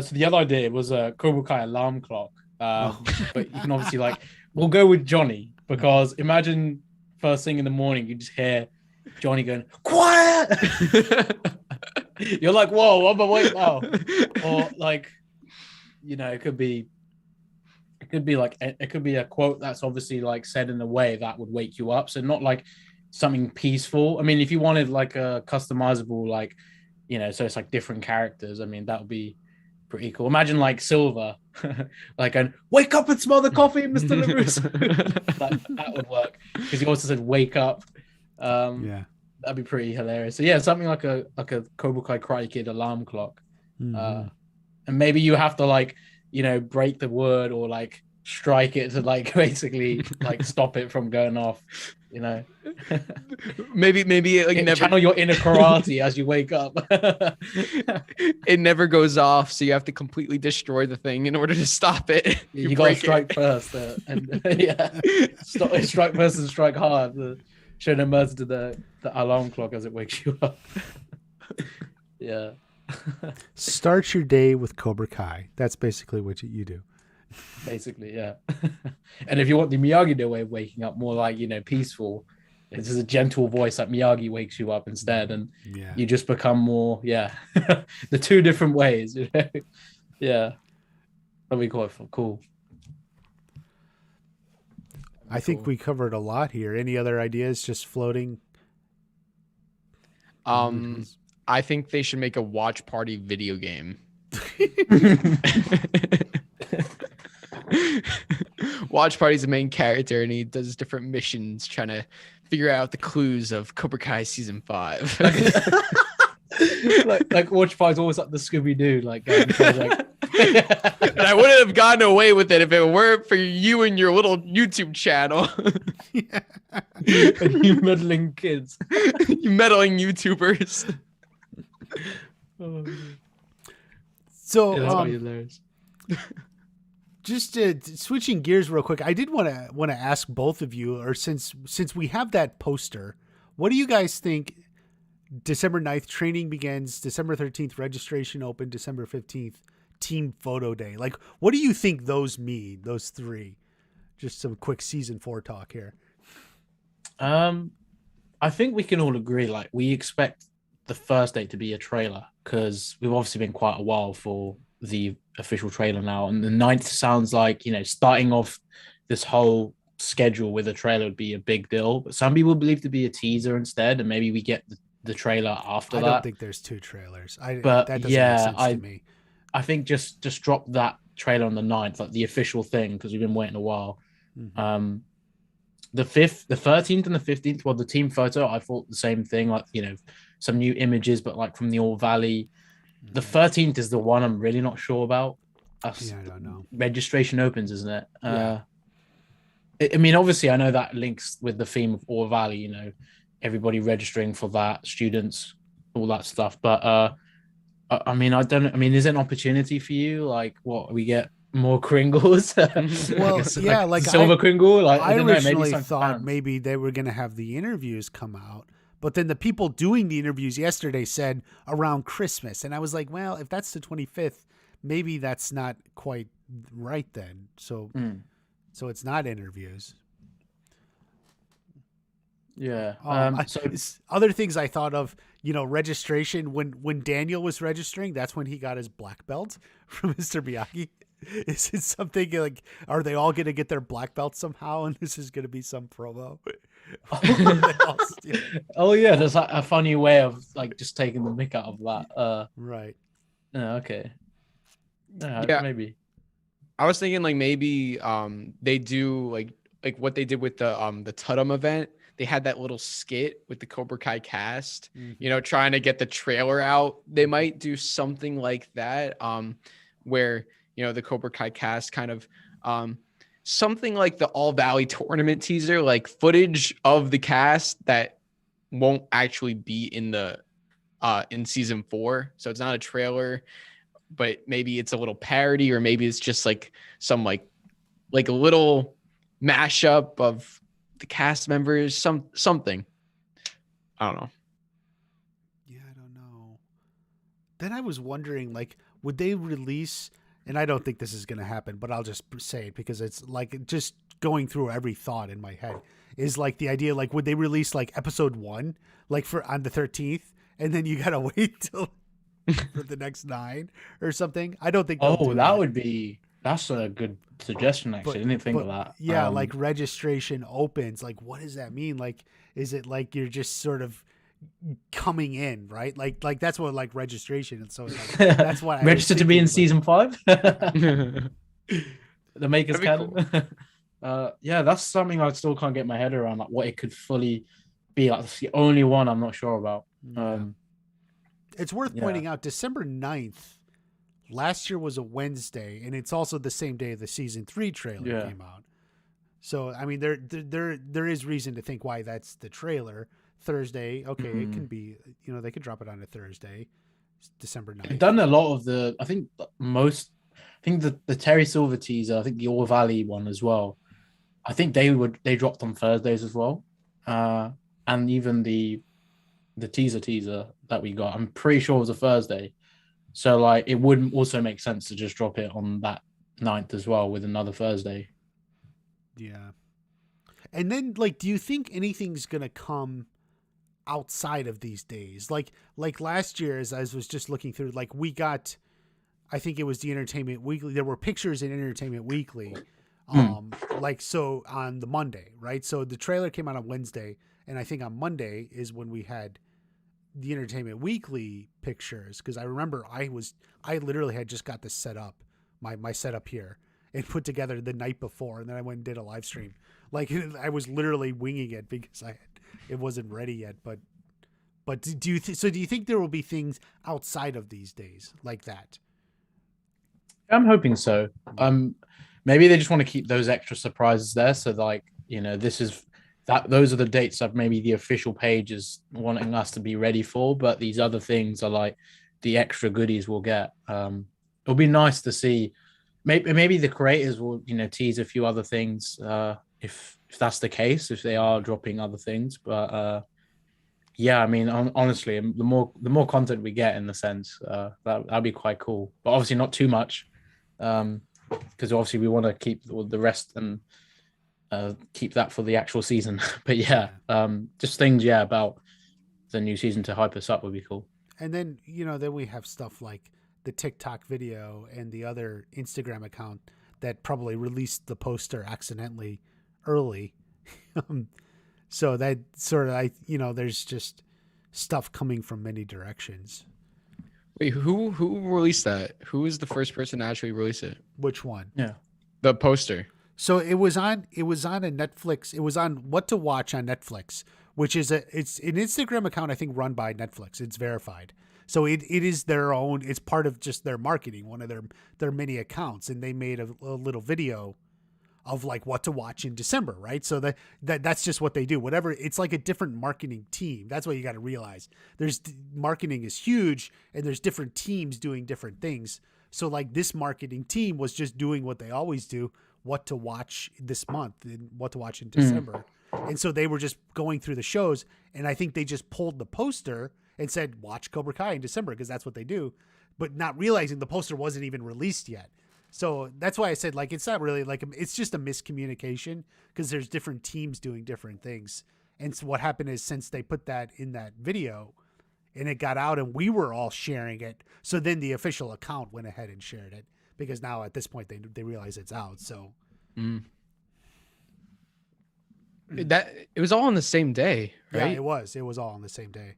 Speaker 3: So the other idea was a Cobra Kai alarm clock. But you can obviously we'll go with Johnny, because imagine first thing in the morning, you just hear Johnny going, quiet. You're like, whoa, I'm awake now. Or like, it could be a quote that's obviously like said in a way that would wake you up. So not like something peaceful. I mean, if you wanted like a customizable, like, so it's like different characters, I mean, that would be pretty cool. Imagine like Silver, like, and wake up and smell the coffee, Mr. LaRusso. that would work, because he also said wake up.
Speaker 1: Yeah.
Speaker 3: That'd be pretty hilarious. So yeah, something like a Cobra Kai Karate Kid alarm clock.
Speaker 1: Mhm.
Speaker 3: And maybe you have to like, break the word or like strike it to like basically like stop it from going off, you know.
Speaker 2: Maybe it like never
Speaker 3: Channel your inner karate as you wake up.
Speaker 2: it never goes off, so you have to completely destroy the thing in order to stop it.
Speaker 3: You gotta
Speaker 2: break
Speaker 3: strike first, and yeah, strike first and strike hard. Show no mercy to the alarm clock as it wakes you up. Yeah.
Speaker 1: Start your day with Cobra Kai. That's basically what you do.
Speaker 3: Basically, yeah. And if you want the Miyagi way of waking up, more like, peaceful, it's just a gentle voice like Miyagi wakes you up instead, and
Speaker 1: Yeah.
Speaker 3: you just become more, the two different ways, Yeah. That'd be quite cool.
Speaker 1: I think we covered a lot here. Any other ideas just floating?
Speaker 2: I think they should make a watch party video game. Watch Party's the main character, and he does different missions trying to figure out the clues of Cobra Kai season 5.
Speaker 3: like Watch Party's always like the Scooby-Doo, like,
Speaker 2: and I wouldn't have gotten away with it if it weren't for you and your little YouTube channel.
Speaker 3: And you meddling kids.
Speaker 2: You meddling YouTubers.
Speaker 1: So,
Speaker 3: hilarious.
Speaker 1: just switching gears real quick, I did want to ask both of you, or since we have that poster, what do you guys think? December 9th, training begins. December 13th, registration open. December 15th, team photo day. Like, what do you think those mean? Those three. Just some quick season 4 talk here.
Speaker 3: I think we can all agree, like, we expect the first day to be a trailer, because we've obviously been quite a while for the official trailer now, and the 9th sounds like, starting off this whole schedule with a trailer would be a big deal, but some people believe to be a teaser instead, and maybe we get the trailer after that.
Speaker 1: I don't think there's 2 trailers.
Speaker 3: But
Speaker 1: that doesn't make sense to me.
Speaker 3: I think just drop that trailer on the 9th, like the official thing, because we've been waiting a while.
Speaker 1: Mm-hmm.
Speaker 3: The 5th, the 13th and the 15th, well, the team photo, I thought the same thing, like, some new images, but like from the All Valley. The 13th is the one I'm really not sure about.
Speaker 1: I don't know.
Speaker 3: Registration opens, isn't it?
Speaker 1: Yeah.
Speaker 3: I mean, obviously, I know that links with the theme of All Valley, everybody registering for that, students, all that stuff. But I mean, is there an opportunity for you? Like, what, we get more Kringles?
Speaker 1: Well, yeah, like
Speaker 3: silver Kringle. Like,
Speaker 1: I originally
Speaker 3: maybe
Speaker 1: thought maybe they were going to have the interviews come out, but then the people doing the interviews yesterday said around Christmas, and I was like, well, if that's the 25th, maybe that's not quite right then. So, so it's not interviews.
Speaker 3: Yeah.
Speaker 1: Other things I thought of, registration. When Daniel was registering, that's when he got his black belt from Mr. Miyagi. Is it something like, are they all going to get their black belt somehow, and this is going to be some promo?
Speaker 3: Oh yeah, there's like a funny way of like just taking the mick out of that.
Speaker 1: Right.
Speaker 3: Okay.
Speaker 2: Yeah,
Speaker 3: maybe.
Speaker 2: I was thinking like maybe they do like what they did with the Tudum event. They had that little skit with the Cobra Kai cast, trying to get the trailer out. They might do something like that, where the Cobra Kai cast kind of something like the All Valley tournament teaser, like footage of the cast that won't actually be in the in season 4. So it's not a trailer, but maybe it's a little parody, or maybe it's just like some like a little mashup of the cast members, something. I don't know.
Speaker 1: Yeah, I don't know. Then I was wondering, like, would they release, and I don't think this is going to happen, but I'll just say it because it's like just going through every thought in my head is like the idea, like, would they release like episode 1, like on the 13th, and then you got to wait till for the next 9 or something? I don't think.
Speaker 3: That's a good suggestion, actually. I didn't think of that.
Speaker 1: Yeah, like registration opens. Like, what does that mean? Like, is it like you're just sort of coming in, right? Like that's what like registration. And so like, that's what I
Speaker 3: registered to be in season 5. The Makers
Speaker 2: That'd be
Speaker 3: canon. Yeah, that's something I still can't get my head around. Like what it could fully be like the only one I'm not sure about.
Speaker 1: Yeah. It's worth
Speaker 3: yeah.
Speaker 1: pointing out December 9th last year was a Wednesday, and it's also the same day the season 3 trailer came out. So I mean, there is reason to think why that's the trailer. Thursday, okay, it can be, you know, they could drop it on a Thursday, December 9th.
Speaker 3: They've done a lot of the, I think the Terry Silver teaser, I think the All Valley one as well. I think they dropped on Thursdays as well. And even the teaser that we got, I'm pretty sure it was a Thursday. So like it would also make sense to just drop it on that 9th as well with another Thursday.
Speaker 1: Yeah. And then like, do you think anything's gonna come outside of these days? Like last year, as I was just looking through, like we got, I think it was the Entertainment Weekly. There were pictures in Entertainment Weekly, like so on the Monday, right? So the trailer came out on Wednesday, and I think on Monday is when we had the Entertainment Weekly pictures, because I remember I literally had just got this set up, my setup here, and put together the night before, and then I went and did a live stream. Like I was literally winging it because it wasn't ready yet. But do you think there will be things outside of these days like that?
Speaker 3: I'm hoping so. Maybe they just want to keep those extra surprises there. So like, you know, those are the dates that maybe the official page is wanting us to be ready for, but these other things are like the extra goodies we'll get. It'll be nice to see. Maybe the creators will, you know, tease a few other things if that's the case, if they are dropping other things. But yeah, I mean, honestly, the more content we get, in the sense, that'd be quite cool. But obviously not too much, because obviously we want to keep the rest and keep that for the actual season. But yeah, just things, about the new season to hype us up would be cool.
Speaker 1: And then, you know, then we have stuff like the TikTok video and the other Instagram account that probably released the poster accidentally early. So that sort of, there's just stuff coming from many directions.
Speaker 2: Wait, who released that? Who was the first person to actually release it?
Speaker 1: Which one?
Speaker 3: Yeah.
Speaker 2: The poster.
Speaker 1: So it was on a Netflix. It was on What to Watch on Netflix, which is it's an Instagram account, I think, run by Netflix. It's verified. So it is their own, it's part of just their marketing, one of their many accounts. And they made a little video of like what to watch in December, right? So that's just what they do. Whatever, it's like a different marketing team. That's what you got to realize. Marketing is huge, and there's different teams doing different things. So like this marketing team was just doing what they always do, what to watch this month and what to watch in December. And so they were just going through the shows, and I think they just pulled the poster and said, watch Cobra Kai in December, because that's what they do, but not realizing the poster wasn't even released yet. So that's why I said, like, it's not really like, it's just a miscommunication, because there's different teams doing different things. And so what happened is, since they put that in that video and it got out and we were all sharing it, so then the official account went ahead and shared it, because now at this point they realize it's out. So
Speaker 2: that it was all on the same day, right?
Speaker 1: Yeah, it was all on the same day.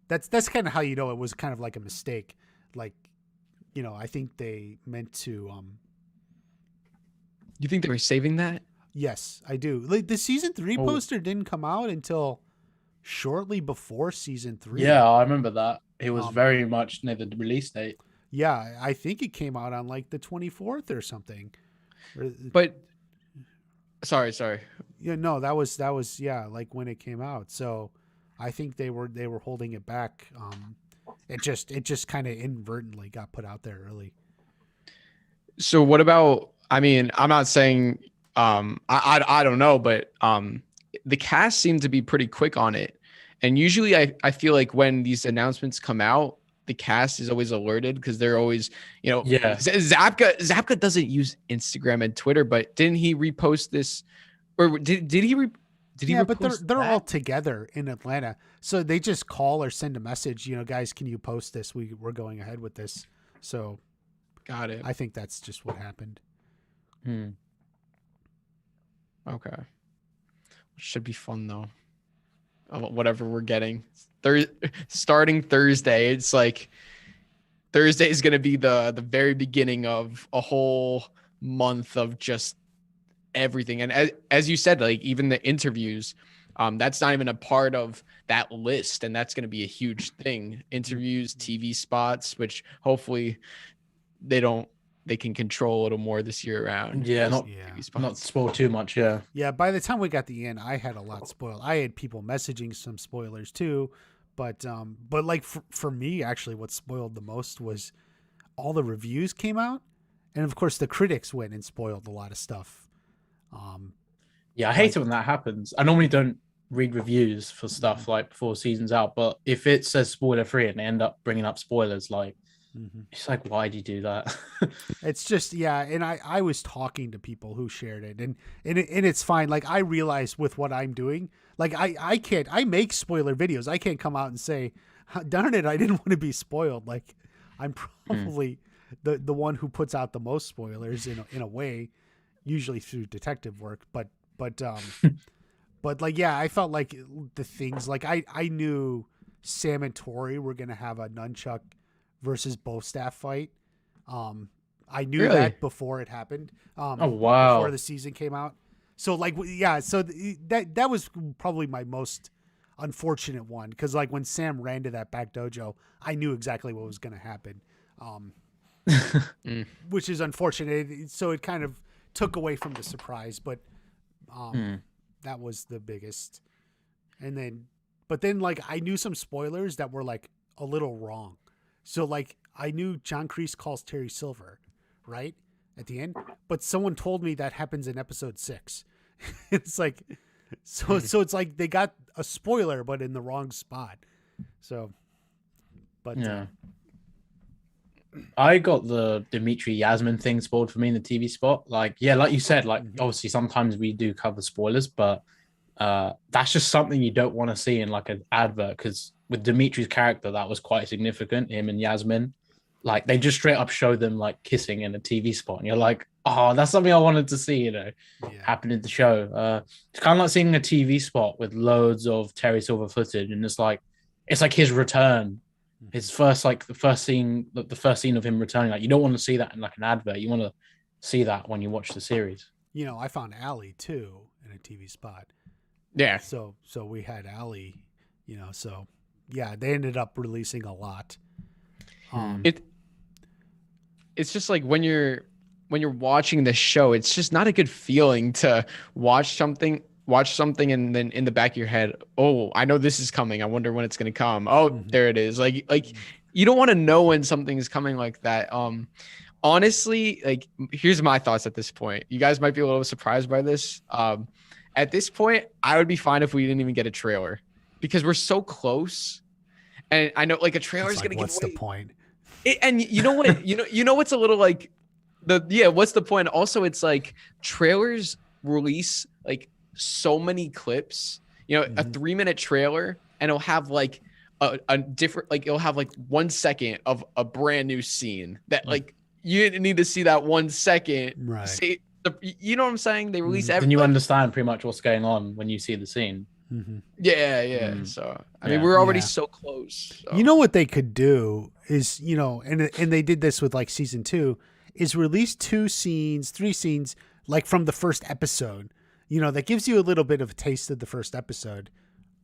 Speaker 1: That's kind of how you know it was kind of like a mistake. Like, you know, I think they meant to
Speaker 2: You think they were saving that?
Speaker 1: Yes, I do. Like the season 3 poster didn't come out until shortly before season 3.
Speaker 3: Yeah, I remember that. It was very much near the release date.
Speaker 1: Yeah, I think it came out on like the 24th or something.
Speaker 2: But sorry.
Speaker 1: Yeah, no, that was like when it came out. So I think they were holding it back. It just kind of inadvertently got put out there early.
Speaker 2: So what about, I mean, I'm not saying I don't know, but the cast seemed to be pretty quick on it. And usually I feel like when these announcements come out, the cast is always alerted, because they're always, you know, Zapka doesn't use Instagram and Twitter, but didn't he repost this, or did he
Speaker 1: yeah, but they're all together in Atlanta, so they just call or send a message. You know, guys, can you post this? We're going ahead with this. So,
Speaker 2: got it.
Speaker 1: I think that's just what happened.
Speaker 2: Okay, should be fun though. Whatever we're getting, starting Thursday, it's like Thursday is gonna be the very beginning of a whole month of just everything. And as you said, like even the interviews, That's not even a part of that list, and that's going to be a huge thing. Interviews, TV spots, which hopefully they can control a little more this year around.
Speaker 3: Yeah,
Speaker 2: those
Speaker 3: not
Speaker 2: TV spots.
Speaker 3: not spoil too much. Yeah.
Speaker 1: Yeah, by the time we got the end, I had a lot spoiled. I had people messaging some spoilers too, but like for me, actually, what spoiled the most was all the reviews came out, and of course the critics went and spoiled a lot of stuff.
Speaker 3: Yeah, I hate it when that happens. I normally don't read reviews for stuff like before season's out, but if it says spoiler free and they end up bringing up spoilers, like it's like, why do you do that?
Speaker 1: It's just, yeah, and I was talking to people who shared it, and it's fine. Like, I realize with what I'm doing, like I make spoiler videos. I can't come out and say, darn it, I didn't want to be spoiled. Like, I'm probably the one who puts out the most spoilers in a way, usually through detective work. But but like, yeah, I felt like the things, like I knew Sam and Tori were gonna have a nunchuck versus bow staff fight. I knew
Speaker 2: Really?
Speaker 1: that before it happened.
Speaker 3: Oh, wow.
Speaker 1: Before the season came out. So like, yeah, so that was probably my most unfortunate one, because like when Sam ran to that back dojo, I knew exactly what was going to happen, which is unfortunate. So it kind of took away from the surprise, but that was the biggest. And then like I knew some spoilers that were like a little wrong. So like I knew John Kreese calls Terry Silver, right, at the end, but someone told me that happens in episode 6. It's like, so it's like they got a spoiler but in the wrong spot. So, but
Speaker 3: yeah. I got the Dimitri Yasmin thing spoiled for me in the TV spot. Like, yeah, like you said, like obviously sometimes we do cover spoilers, but that's just something you don't want to see in like an advert, because with Dimitri's character, that was quite significant, him and Yasmin. Like, they just straight up show them like kissing in a TV spot, and you're like, oh, that's something I wanted to see, happen in the show. It's kind of like seeing a TV spot with loads of Terry Silver footage, and it's like his return, his first, like the first scene of him returning. Like, you don't want to see that in like an advert. You want to see that when you watch the series.
Speaker 1: You know, I found Allie too in a TV spot.
Speaker 2: Yeah.
Speaker 1: So we had Allie, so yeah, they ended up releasing a lot.
Speaker 2: It's just like when you're watching the show, it's just not a good feeling to watch something and then in the back of your head, oh, I know this is coming. I wonder when it's going to come. Oh, there it is. Like you don't want to know when something is coming like that. Honestly, like, here's my thoughts at this point. You guys might be a little surprised by this. At this point, I would be fine if we didn't even get a trailer, because we're so close. And I know like a trailer is going to give away.
Speaker 1: What's the point?
Speaker 2: And you know what? you know what's a little like what's the point? Also, it's like trailers release like so many clips. A 3-minute trailer, and it'll have like a different, like it'll have like 1 second of a brand new scene that like you need to see that 1 second.
Speaker 1: Right.
Speaker 2: See, you know what I'm saying? They release
Speaker 3: everything. And you understand pretty much what's going on when you see the scene.
Speaker 2: Yeah. So I mean, we're already so close. So.
Speaker 1: You know what they could do is, and they did this with like season 2, is release 3 scenes like from the first episode. That gives you a little bit of a taste of the first episode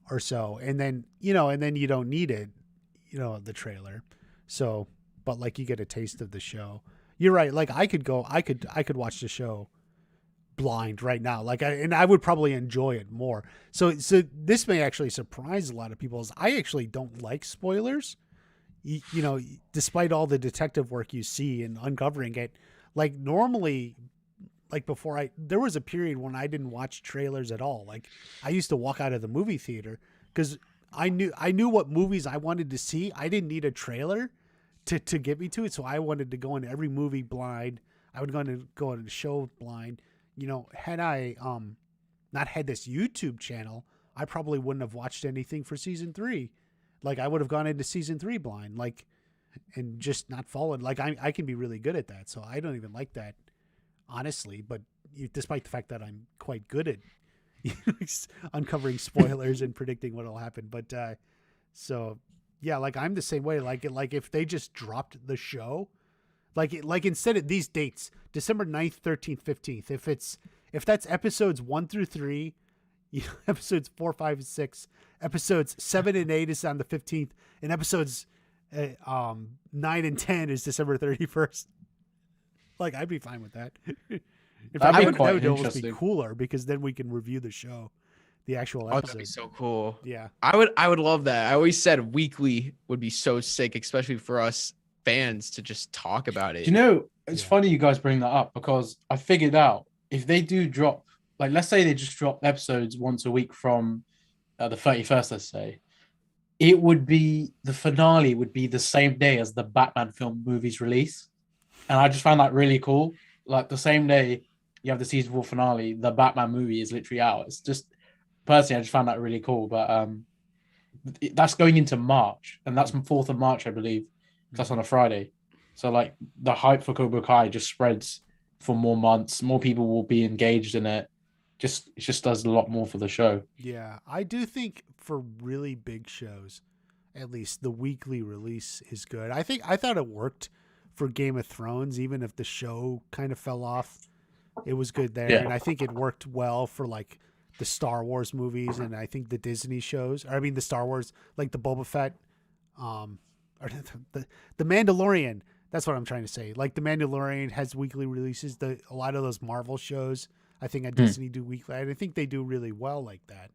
Speaker 1: or so, and then you don't need it, the trailer. So, but like you get a taste of the show. You're right. Like I could watch the show blind right now, like I would probably enjoy it more. So this may actually surprise a lot of people. I actually don't like spoilers, despite all the detective work you see and uncovering it. Like normally, like before, there was a period when I didn't watch trailers at all. Like I used to walk out of the movie theater because I knew what movies I wanted to see. I didn't need a trailer to get me to it, so I wanted to go into every movie blind. I would go into the show blind. Had I not had this YouTube channel, I probably wouldn't have watched anything for season 3. Like I would have gone into season 3 blind, like, and just not followed. Like I can be really good at that, so I don't even like that, honestly. But despite the fact that I'm quite good at uncovering spoilers and predicting what will happen, but so yeah, like I'm the same way. Like if they just dropped the show. Like instead of these dates, December 9th, 13th, 15th, if that's episodes 1 through 3, episodes 4, 5, and 6. Episodes 7 and 8 is on the 15th, and episodes 9 and 10 is December 31st. Like, I'd be fine with that. In fact,
Speaker 3: That'd be quite
Speaker 1: that would almost be
Speaker 3: interesting.
Speaker 1: cooler because then we can review the show, the actual
Speaker 2: Oh,
Speaker 1: episode.
Speaker 2: that'd be so cool.
Speaker 1: Yeah.
Speaker 2: I would love that. I always said weekly would be so sick, especially for us fans to just talk about it.
Speaker 3: Do you know, it's
Speaker 1: Yeah.
Speaker 3: funny you guys bring that up because I figured out if they do drop, like, let's say they just drop episodes once a week from the 31st, let's say, it would be, the finale would be the same day as the Batman film movie's release. And I just found that really cool. Like, the same day you have the season 4 finale, the Batman movie is literally out. It's just, personally, I just found that really cool. But that's going into March, and that's 4th of March, I believe. That's on a Friday. So, like, the hype for Cobra Kai just spreads for more months. More people will be engaged in it. It just does a lot more for the show.
Speaker 1: Yeah. I do think for really big shows, at least the weekly release is good. I thought it worked for Game of Thrones, even if the show kind of fell off. It was good there.
Speaker 3: Yeah.
Speaker 1: And I think it worked well for like the Star Wars movies and I think the Disney shows. Or I mean the Star Wars, like the Boba Fett, or the Mandalorian. That's what I'm trying to say. Like the Mandalorian has weekly releases. A lot of those Marvel shows, I think at Disney do weekly. And I think they do really well like that.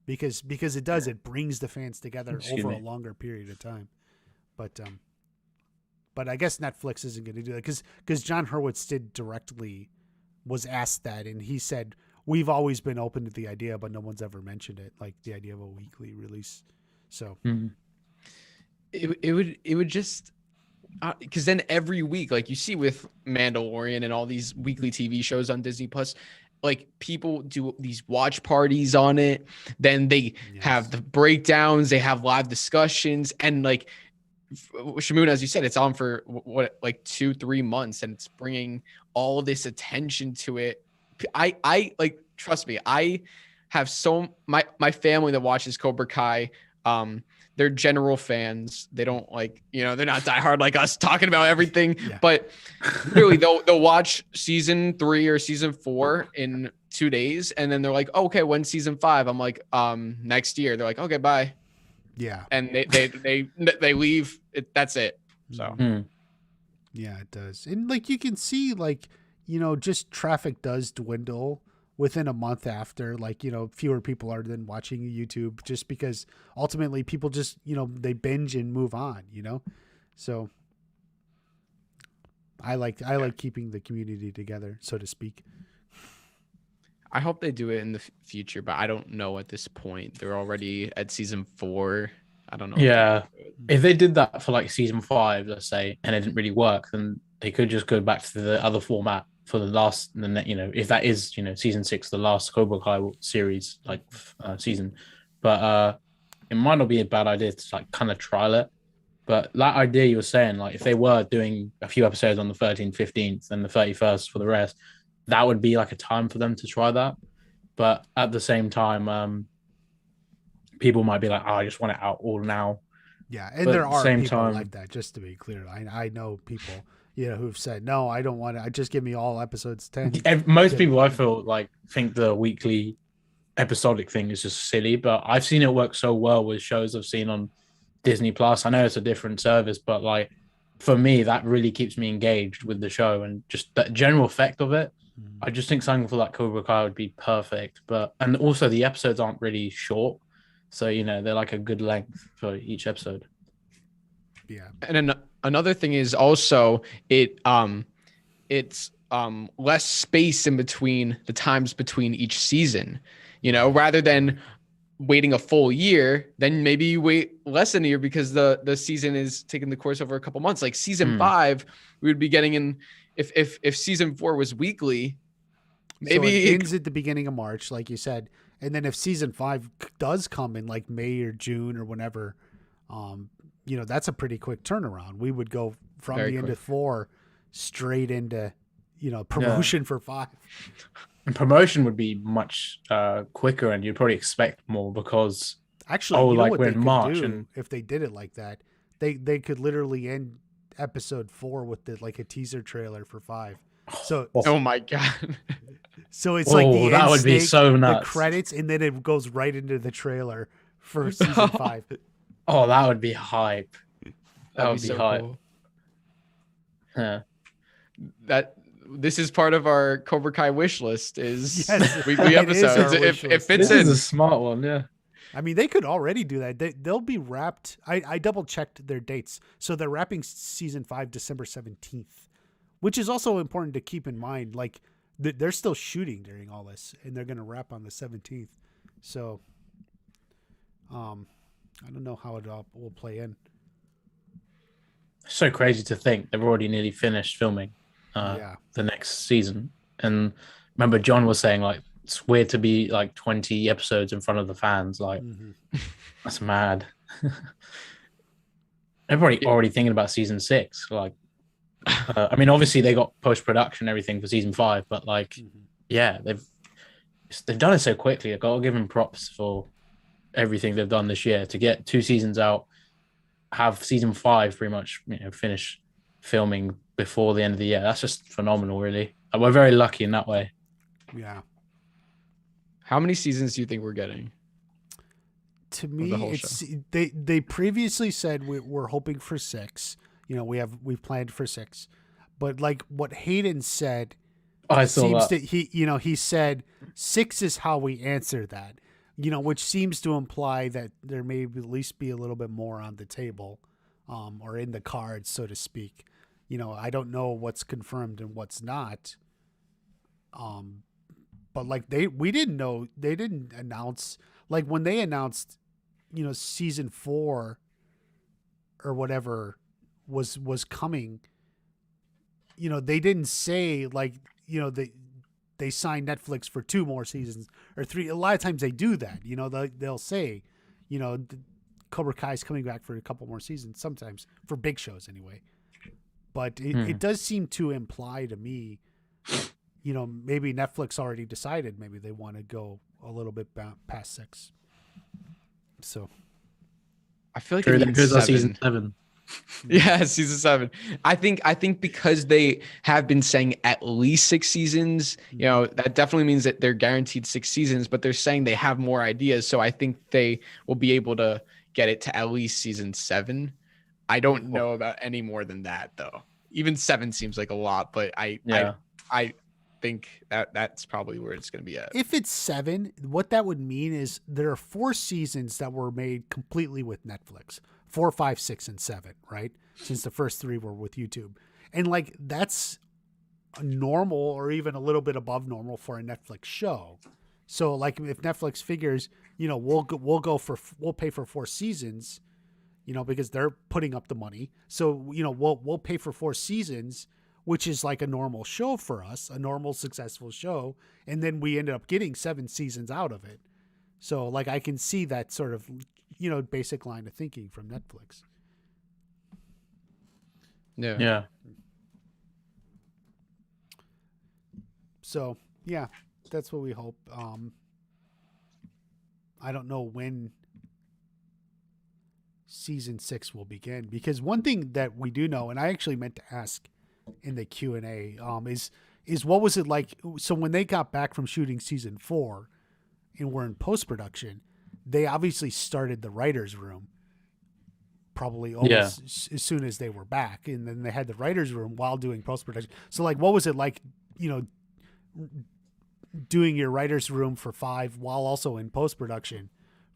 Speaker 1: Because it brings the fans together over a longer period of time. But I guess Netflix isn't going to do that because John Hurwitz was asked that, and he said we've always been open to the idea, but no one's ever mentioned it, like the idea of a weekly release. So
Speaker 2: it would just because then every week, like you see with Mandalorian and all these weekly TV shows on Disney Plus, like people do these watch parties on it. Then they have the breakdowns, they have live discussions, and like Shamoon, as you said, it's on for what, like 2-3 months, and it's bringing all this attention to it. I like, trust me, I have my family that watches Cobra Kai. They're general fans. They don't like, they're not diehard like us talking about everything, but really they'll watch season 3 or season 4 in 2 days. And then they're like, oh, okay, when's season 5? I'm like, next year. They're like, okay, bye.
Speaker 1: Yeah.
Speaker 2: And they leave. That's it. So
Speaker 1: yeah, it does. And like, you can see like, just traffic does dwindle within a month after, like, fewer people are then watching YouTube just because ultimately people just, they binge and move on, So I like keeping the community together, so to speak.
Speaker 2: I hope they do it in the future, but I don't know at this point. They're already at season 4. I don't know.
Speaker 3: Yeah. If they did that for like season 5, let's say, and it didn't really work, then they could just go back to the other format for the last, if that is, season 6, the last Cobra Kai series, like season. But it might not be a bad idea to like kind of trial it. But that idea you were saying, like if they were doing a few episodes on the 13th, 15th, and the 31st for the rest, that would be like a time for them to try that. But at the same time, people might be like, oh, I just want it out all now.
Speaker 1: Yeah, and
Speaker 3: but
Speaker 1: there are
Speaker 3: same
Speaker 1: people
Speaker 3: time,
Speaker 1: like that, just to be clear. I know people, who've said, no, I don't want it. Just give me all episodes 10.
Speaker 3: Most people, I feel like, think the weekly episodic thing is just silly, but I've seen it work so well with shows I've seen on Disney Plus. I know it's a different service, but like for me, that really keeps me engaged with the show and just the general effect of it. I just think something for like Cobra Kai would be perfect. And also the episodes aren't really short. So, they're like a good length for each episode.
Speaker 1: Yeah.
Speaker 2: And another thing is also it's less space in between the times between each season, rather than waiting a full year, then maybe you wait less than a year because the season is taking the course over a couple months. Like season 5, we would be getting in if season 4 was weekly, maybe
Speaker 1: so it ends at the beginning of March, like you said. And then if season 5 does come in like May or June or whenever, that's a pretty quick turnaround. We would go from the end of 4 straight into, promotion for 5.
Speaker 3: And promotion would be much quicker, and you'd probably expect more because
Speaker 1: actually,
Speaker 3: like
Speaker 1: what
Speaker 3: we're
Speaker 1: they
Speaker 3: in
Speaker 1: could
Speaker 3: March,
Speaker 1: do
Speaker 3: and
Speaker 1: if they did it like that, they could literally end episode 4 with like a teaser trailer for 5. So
Speaker 2: oh my god.
Speaker 1: So it's like the
Speaker 3: that
Speaker 1: end
Speaker 3: would be
Speaker 1: snake,
Speaker 3: so
Speaker 1: the
Speaker 3: nuts.
Speaker 1: credits, and then it goes right into the trailer for season 5.
Speaker 3: Oh, that would be hype.
Speaker 2: That'd
Speaker 3: would
Speaker 2: be
Speaker 3: be
Speaker 2: so
Speaker 3: hype.
Speaker 2: cool.
Speaker 3: Yeah.
Speaker 2: That this is part of our Cobra Kai wish list is
Speaker 1: Yes,
Speaker 2: weekly
Speaker 1: it is
Speaker 2: episodes.
Speaker 1: our wish
Speaker 2: It
Speaker 1: list.
Speaker 2: fits
Speaker 3: This is
Speaker 2: in.
Speaker 3: a smart one, yeah.
Speaker 1: I mean, they could already do that. They'll be wrapped. I double checked their dates. So they're wrapping season 5 December 17th, which is also important to keep in mind. Like they're still shooting during all this, and they're going to wrap on the 17th. So, I don't know how it all will play in.
Speaker 3: So crazy to think they've already nearly finished filming the next season. And remember, John was saying like it's weird to be like 20 episodes in front of the fans. Like that's mad. Everybody already thinking about season 6. Like, I mean, obviously they got post production and everything for season 5, but like, yeah, they've done it so quickly. I gotta give them props for everything they've done this year to get 2 seasons out. Have season 5 pretty much finish filming before the end of the year. That's just phenomenal, really. We're very lucky in that way.
Speaker 1: Yeah.
Speaker 2: How many seasons do you think we're getting?
Speaker 1: To me,
Speaker 2: the whole
Speaker 1: it's they previously said we're hoping for 6. We've planned for 6, but like what Hayden said,
Speaker 3: I saw
Speaker 1: seems
Speaker 3: that.
Speaker 1: he said 6 is how we answer that. Which seems to imply that there may at least be a little bit more on the table, or in the cards, so to speak. I don't know what's confirmed and what's not. But like we didn't know, they didn't announce, like when they announced, season 4 or whatever was coming. They didn't say like, they signed Netflix for 2 more seasons or 3. A lot of times they do that. They'll say, Cobra Kai's coming back for a couple more seasons, sometimes for big shows anyway. But it does seem to imply to me, maybe Netflix already decided maybe they want to go a little bit past 6. So
Speaker 2: I feel like
Speaker 3: True,
Speaker 2: it
Speaker 3: that
Speaker 2: means
Speaker 3: goes on
Speaker 2: 7.
Speaker 3: season 7.
Speaker 2: Yeah, season 7. I think because they have been saying at least 6 seasons, that definitely means that they're guaranteed 6 seasons, but they're saying they have more ideas. So I think they will be able to get it to at least season 7. I don't know about any more than that though. Even 7 seems like a lot, but I think that's probably where it's going to be at.
Speaker 1: if it's 7, what that would mean is there are 4 seasons that were made completely with Netflix. 4, 5, 6, and 7, right? Since the first 3 were with YouTube. And like that's normal or even a little bit above normal for a Netflix show. So like if Netflix figures, we'll pay for 4 seasons, because they're putting up the money. So, we'll pay for 4 seasons, which is like a normal show for us, a normal successful show, and then we ended up getting 7 seasons out of it. So like I can see that sort of basic line of thinking from Netflix.
Speaker 3: Yeah.
Speaker 1: So yeah, that's what we hope. I don't know when season 6 will begin, because one thing that we do know, and I actually meant to ask in the Q&A, is what was it like? So when they got back from shooting season 4 and were in post-production, they obviously started the writer's room probably almost as soon as they were back. And then they had the writer's room while doing post-production. So like, what was it like, doing your writer's room for 5 while also in post-production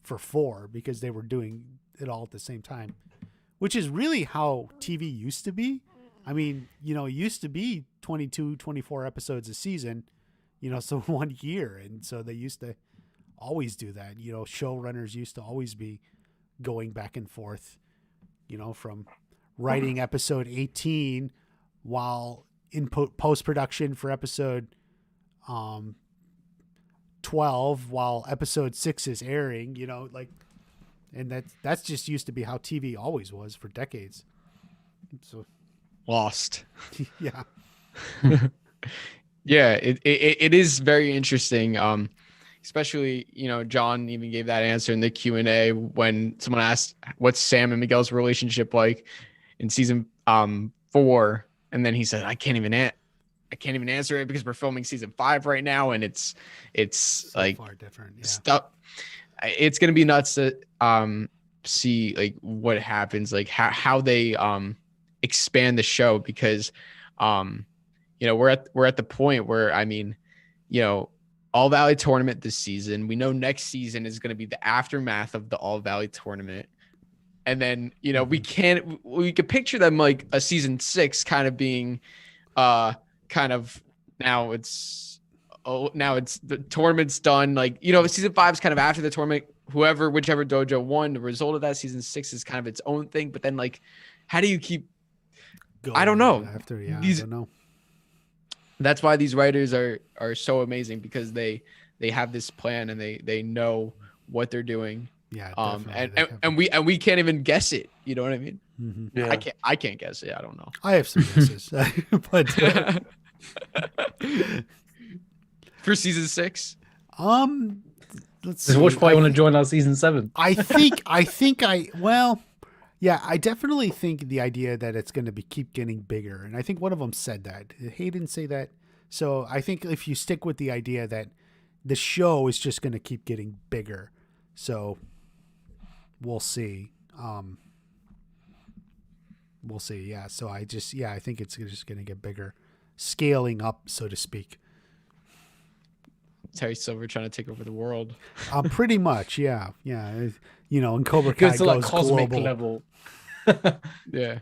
Speaker 1: for 4, because they were doing it all at the same time, which is really how TV used to be. I mean, it used to be 22, 24 episodes a season, so 1 year. And so they used to always do that. Showrunners used to always be going back and forth, from writing episode 18 while in post-production for episode 12 while episode 6 is airing, and that's just used to be how TV always was for decades. So
Speaker 2: Lost.
Speaker 1: yeah.
Speaker 2: Yeah, it is very interesting. Especially, John even gave that answer in the Q&A when someone asked what's Sam and Miguel's relationship like in season 4, and then he said I can't even I can't even answer it because we're filming season 5 right now, and it's
Speaker 1: So
Speaker 2: like
Speaker 1: far different. Yeah.
Speaker 2: stuff. It's gonna be nuts to see like what happens, like how they expand the show, because we're at the point where, I mean, All Valley tournament this season. We know next season is going to be the aftermath of the All Valley tournament. And then, we could picture them like a season 6 kind of being kind of now it's the tournament's done. Like, season 5 is kind of after the tournament, whichever dojo won, the result of that. Season 6 is kind of its own thing. But then, like, how do you keep, I don't know.
Speaker 1: I don't know.
Speaker 2: That's why these writers are so amazing, because they have this plan and they know what they're doing.
Speaker 1: Yeah.
Speaker 2: And we can't even guess it. You know what I mean?
Speaker 1: Mm-hmm.
Speaker 3: Yeah.
Speaker 2: I can't guess it. I don't know.
Speaker 1: I have some guesses, but
Speaker 2: for season 6,
Speaker 1: let's see.
Speaker 3: Which part you want to join our season 7?
Speaker 1: I definitely think the idea that it's going to keep getting bigger. And I think one of them said that. Hayden say that. So I think if you stick with the idea that the show is just going to keep getting bigger. So we'll see. We'll see. Yeah. So I think it's just going to get bigger, scaling up, so to speak.
Speaker 2: Terry Silver trying to take over the world.
Speaker 1: Pretty much. Yeah. Yeah. And Cobra Kai
Speaker 3: Goes to like
Speaker 1: goes
Speaker 3: cosmic
Speaker 1: global.
Speaker 3: level.
Speaker 2: Yeah.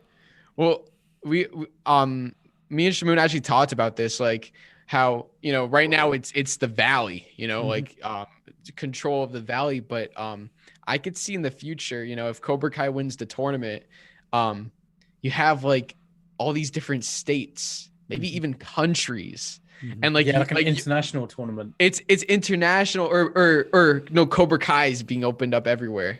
Speaker 2: Well, me and Shamoon actually talked about this, like how, right now it's the valley, like control of the valley. But I could see in the future, if Cobra Kai wins the tournament, you have like all these different states, maybe even countries. And like,
Speaker 3: like an international tournament.
Speaker 2: It's international, or no, Cobra Kai is being opened up everywhere.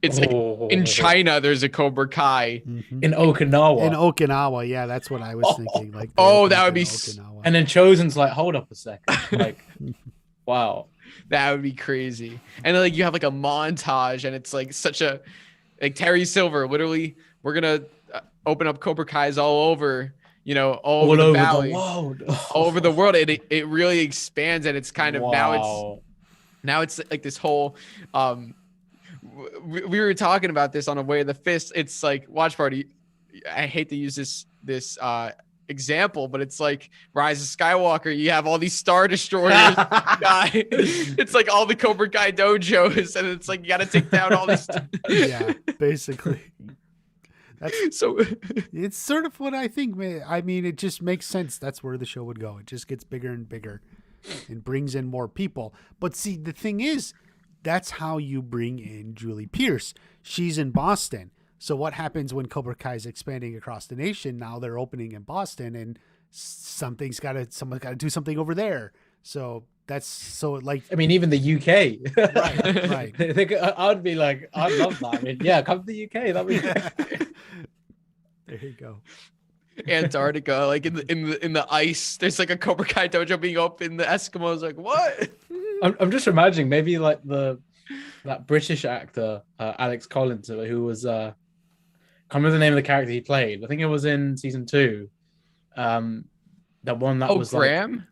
Speaker 2: It's like in China, there's a Cobra Kai.
Speaker 1: Mm-hmm.
Speaker 3: In Okinawa.
Speaker 1: In Okinawa, yeah, that's what I was thinking. Like,
Speaker 2: that would be.
Speaker 1: Okinawa.
Speaker 3: And then Chosen's like, hold up a second. Like, wow.
Speaker 2: That would be crazy. And then, like, you have like a montage, and it's like such a, like, Terry Silver, literally, we're gonna open up Cobra Kai's all over, all over the valley, all over the world. It really expands, and it's kind of now it's like this whole we were talking about this on A Way of the Fist. It's like, watch party. I hate to use this example, but it's like Rise of Skywalker. You have all these Star Destroyers. It's like all the Cobra Kai dojos, and it's like you got to take down all these.
Speaker 1: Yeah, basically. That's
Speaker 2: so.
Speaker 1: It's sort of what I think. I mean, it just makes sense. That's where the show would go. It just gets bigger and bigger, and brings in more people. But see, the thing is, that's how you bring in Julie Pierce. She's in Boston. So what happens when Cobra Kai is expanding across the nation? Now they're opening in Boston, and someone's got to do something over there. So that's like.
Speaker 3: I mean, even the UK.
Speaker 1: Right.
Speaker 3: I'd be like, I'd love that. I mean, yeah, come to the UK. That'd be.
Speaker 1: There you go.
Speaker 2: Antarctica, like in the ice. There's like a Cobra Kai dojo being open. The Eskimos like, what?
Speaker 3: I'm just imagining maybe like that British actor Alex Collins, who was can't remember the name of the character he played. I think it was in season 2. The one that was
Speaker 2: Graham.
Speaker 3: Like,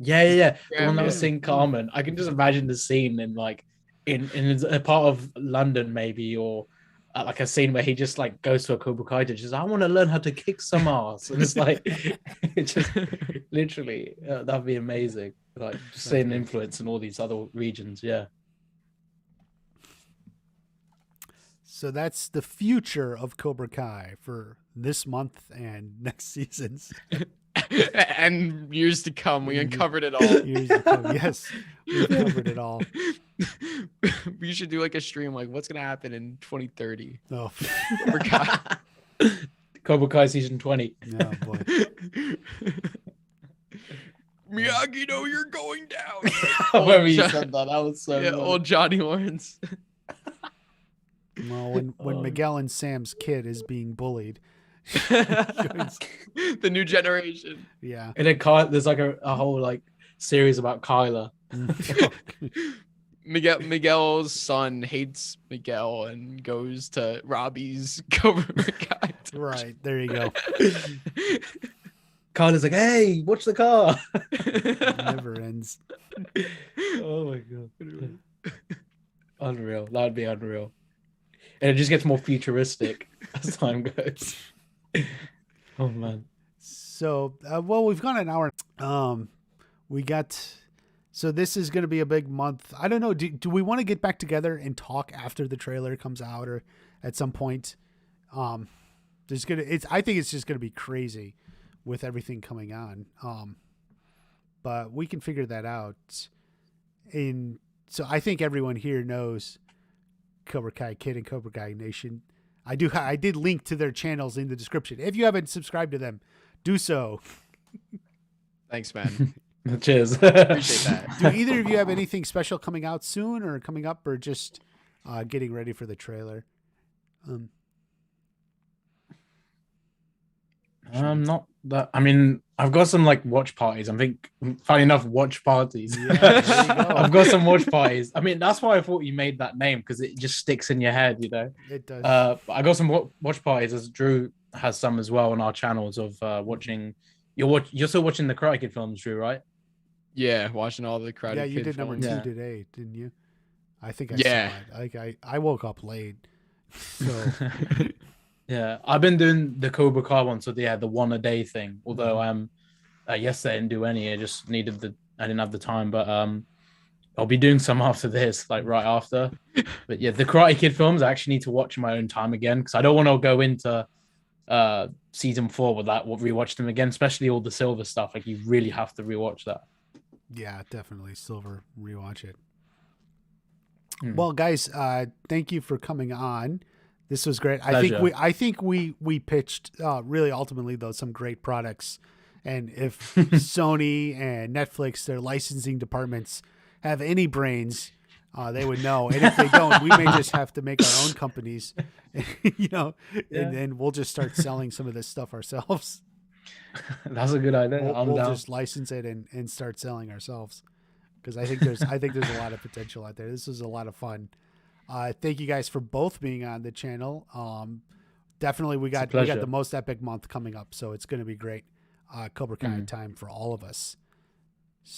Speaker 3: yeah.
Speaker 2: Graham,
Speaker 3: the one that was seeing Carmen. I can just imagine the scene in like in a part of London maybe, or like a scene where he just like goes to a Cobra Kai and just, I want to learn how to kick some ass, and it's like it just literally that'd be amazing. Like just seeing influence in all these other regions, yeah.
Speaker 1: So that's the future of Cobra Kai for this month and next seasons.
Speaker 2: And years to come. We uncovered it all.
Speaker 1: Years to come. Yes, we uncovered it all.
Speaker 2: We should do like a stream, like what's going to happen in 2030.
Speaker 1: Oh.
Speaker 2: Cobra Kai.
Speaker 3: Cobra Kai season 20.
Speaker 1: Oh, boy.
Speaker 2: Miyagi, no, you're going down.
Speaker 3: Where you said that was so
Speaker 2: yeah, old Johnny Lawrence.
Speaker 1: Well, when Miguel and Sam's kid is being bullied.
Speaker 2: The new generation.
Speaker 1: Yeah.
Speaker 3: And then there's like a whole like series about Kyla.
Speaker 2: Miguel's son hates Miguel and goes to Robbie's Cobra Kai.
Speaker 1: Right. There you go.
Speaker 3: Carla's like, "Hey, watch the car."
Speaker 1: It never ends.
Speaker 3: Oh my god, unreal. That'd be unreal. And it just gets more futuristic as time goes. Oh man.
Speaker 1: So, well, we've gone an hour. We got. So this is going to be a big month. I don't know. Do we want to get back together and talk after the trailer comes out or at some point? I think it's just gonna be crazy with everything coming on. But we can figure that out. So I think everyone here knows Cobra Kai Kid and Cobra Kai Nation. I did link to their channels in the description. If you haven't subscribed to them, do so.
Speaker 2: Thanks, man.
Speaker 3: Cheers.
Speaker 2: Appreciate that.
Speaker 1: Do either of you have anything special coming out soon or coming up, or just getting ready for the trailer?
Speaker 3: Not that. I mean, I've got some like watch parties. I think, funny enough, watch parties.
Speaker 1: Yeah, there you go.
Speaker 3: I've got some watch parties. I mean, that's why I thought you made that name, because it just sticks in your head, you know.
Speaker 1: It does.
Speaker 3: But I got some watch parties, as Drew has some as well on our channels of watching. You're still watching the Karate Kid films, Drew, right?
Speaker 2: Yeah, watching all the Karate
Speaker 1: Yeah, you
Speaker 2: Kid
Speaker 1: did number
Speaker 2: films.
Speaker 1: 2
Speaker 3: Yeah.
Speaker 1: today, didn't you? I think I
Speaker 2: Yeah.
Speaker 1: saw it. Like I woke up late, so
Speaker 3: Yeah, I've been doing the Cobra Kai one, so yeah, the one a day thing. Although yesterday I didn't do any. I just needed I didn't have the time, but I'll be doing some after this, like right after. But yeah, the Karate Kid films I actually need to watch in my own time again, because I don't want to go into season 4 with that. We'll rewatch them again, especially all the Silver stuff. Like you really have to rewatch that.
Speaker 1: yeah, definitely Silver. Rewatch it.
Speaker 3: Hmm.
Speaker 1: Well, guys, thank you for coming on. This was great.
Speaker 3: Pleasure.
Speaker 1: I think we pitched really ultimately though some great products, and if Sony and Netflix, their licensing departments, have any brains, they would know. And if they don't, we may just have to make our own companies, you know,
Speaker 3: Yeah.
Speaker 1: and then we'll just start selling some of this stuff ourselves.
Speaker 3: That's a good idea.
Speaker 1: We'll
Speaker 3: down.
Speaker 1: just license it and start selling ourselves, because I think there's a lot of potential out there. This was a lot of fun. Thank you guys for both being on the channel. Definitely we got
Speaker 3: pleasure.
Speaker 1: the most epic month coming up, so it's going to be great. Cobra Kai time for all of us.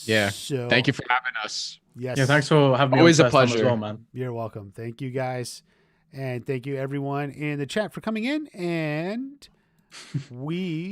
Speaker 2: Yeah.
Speaker 1: So
Speaker 2: Thank you for having us.
Speaker 1: Yes.
Speaker 3: Yeah, thanks for having me.
Speaker 2: Always
Speaker 3: on
Speaker 2: a
Speaker 3: first time as
Speaker 2: pleasure.
Speaker 3: well, man.
Speaker 1: You're welcome. Thank you guys, and thank you everyone in the chat for coming in. And we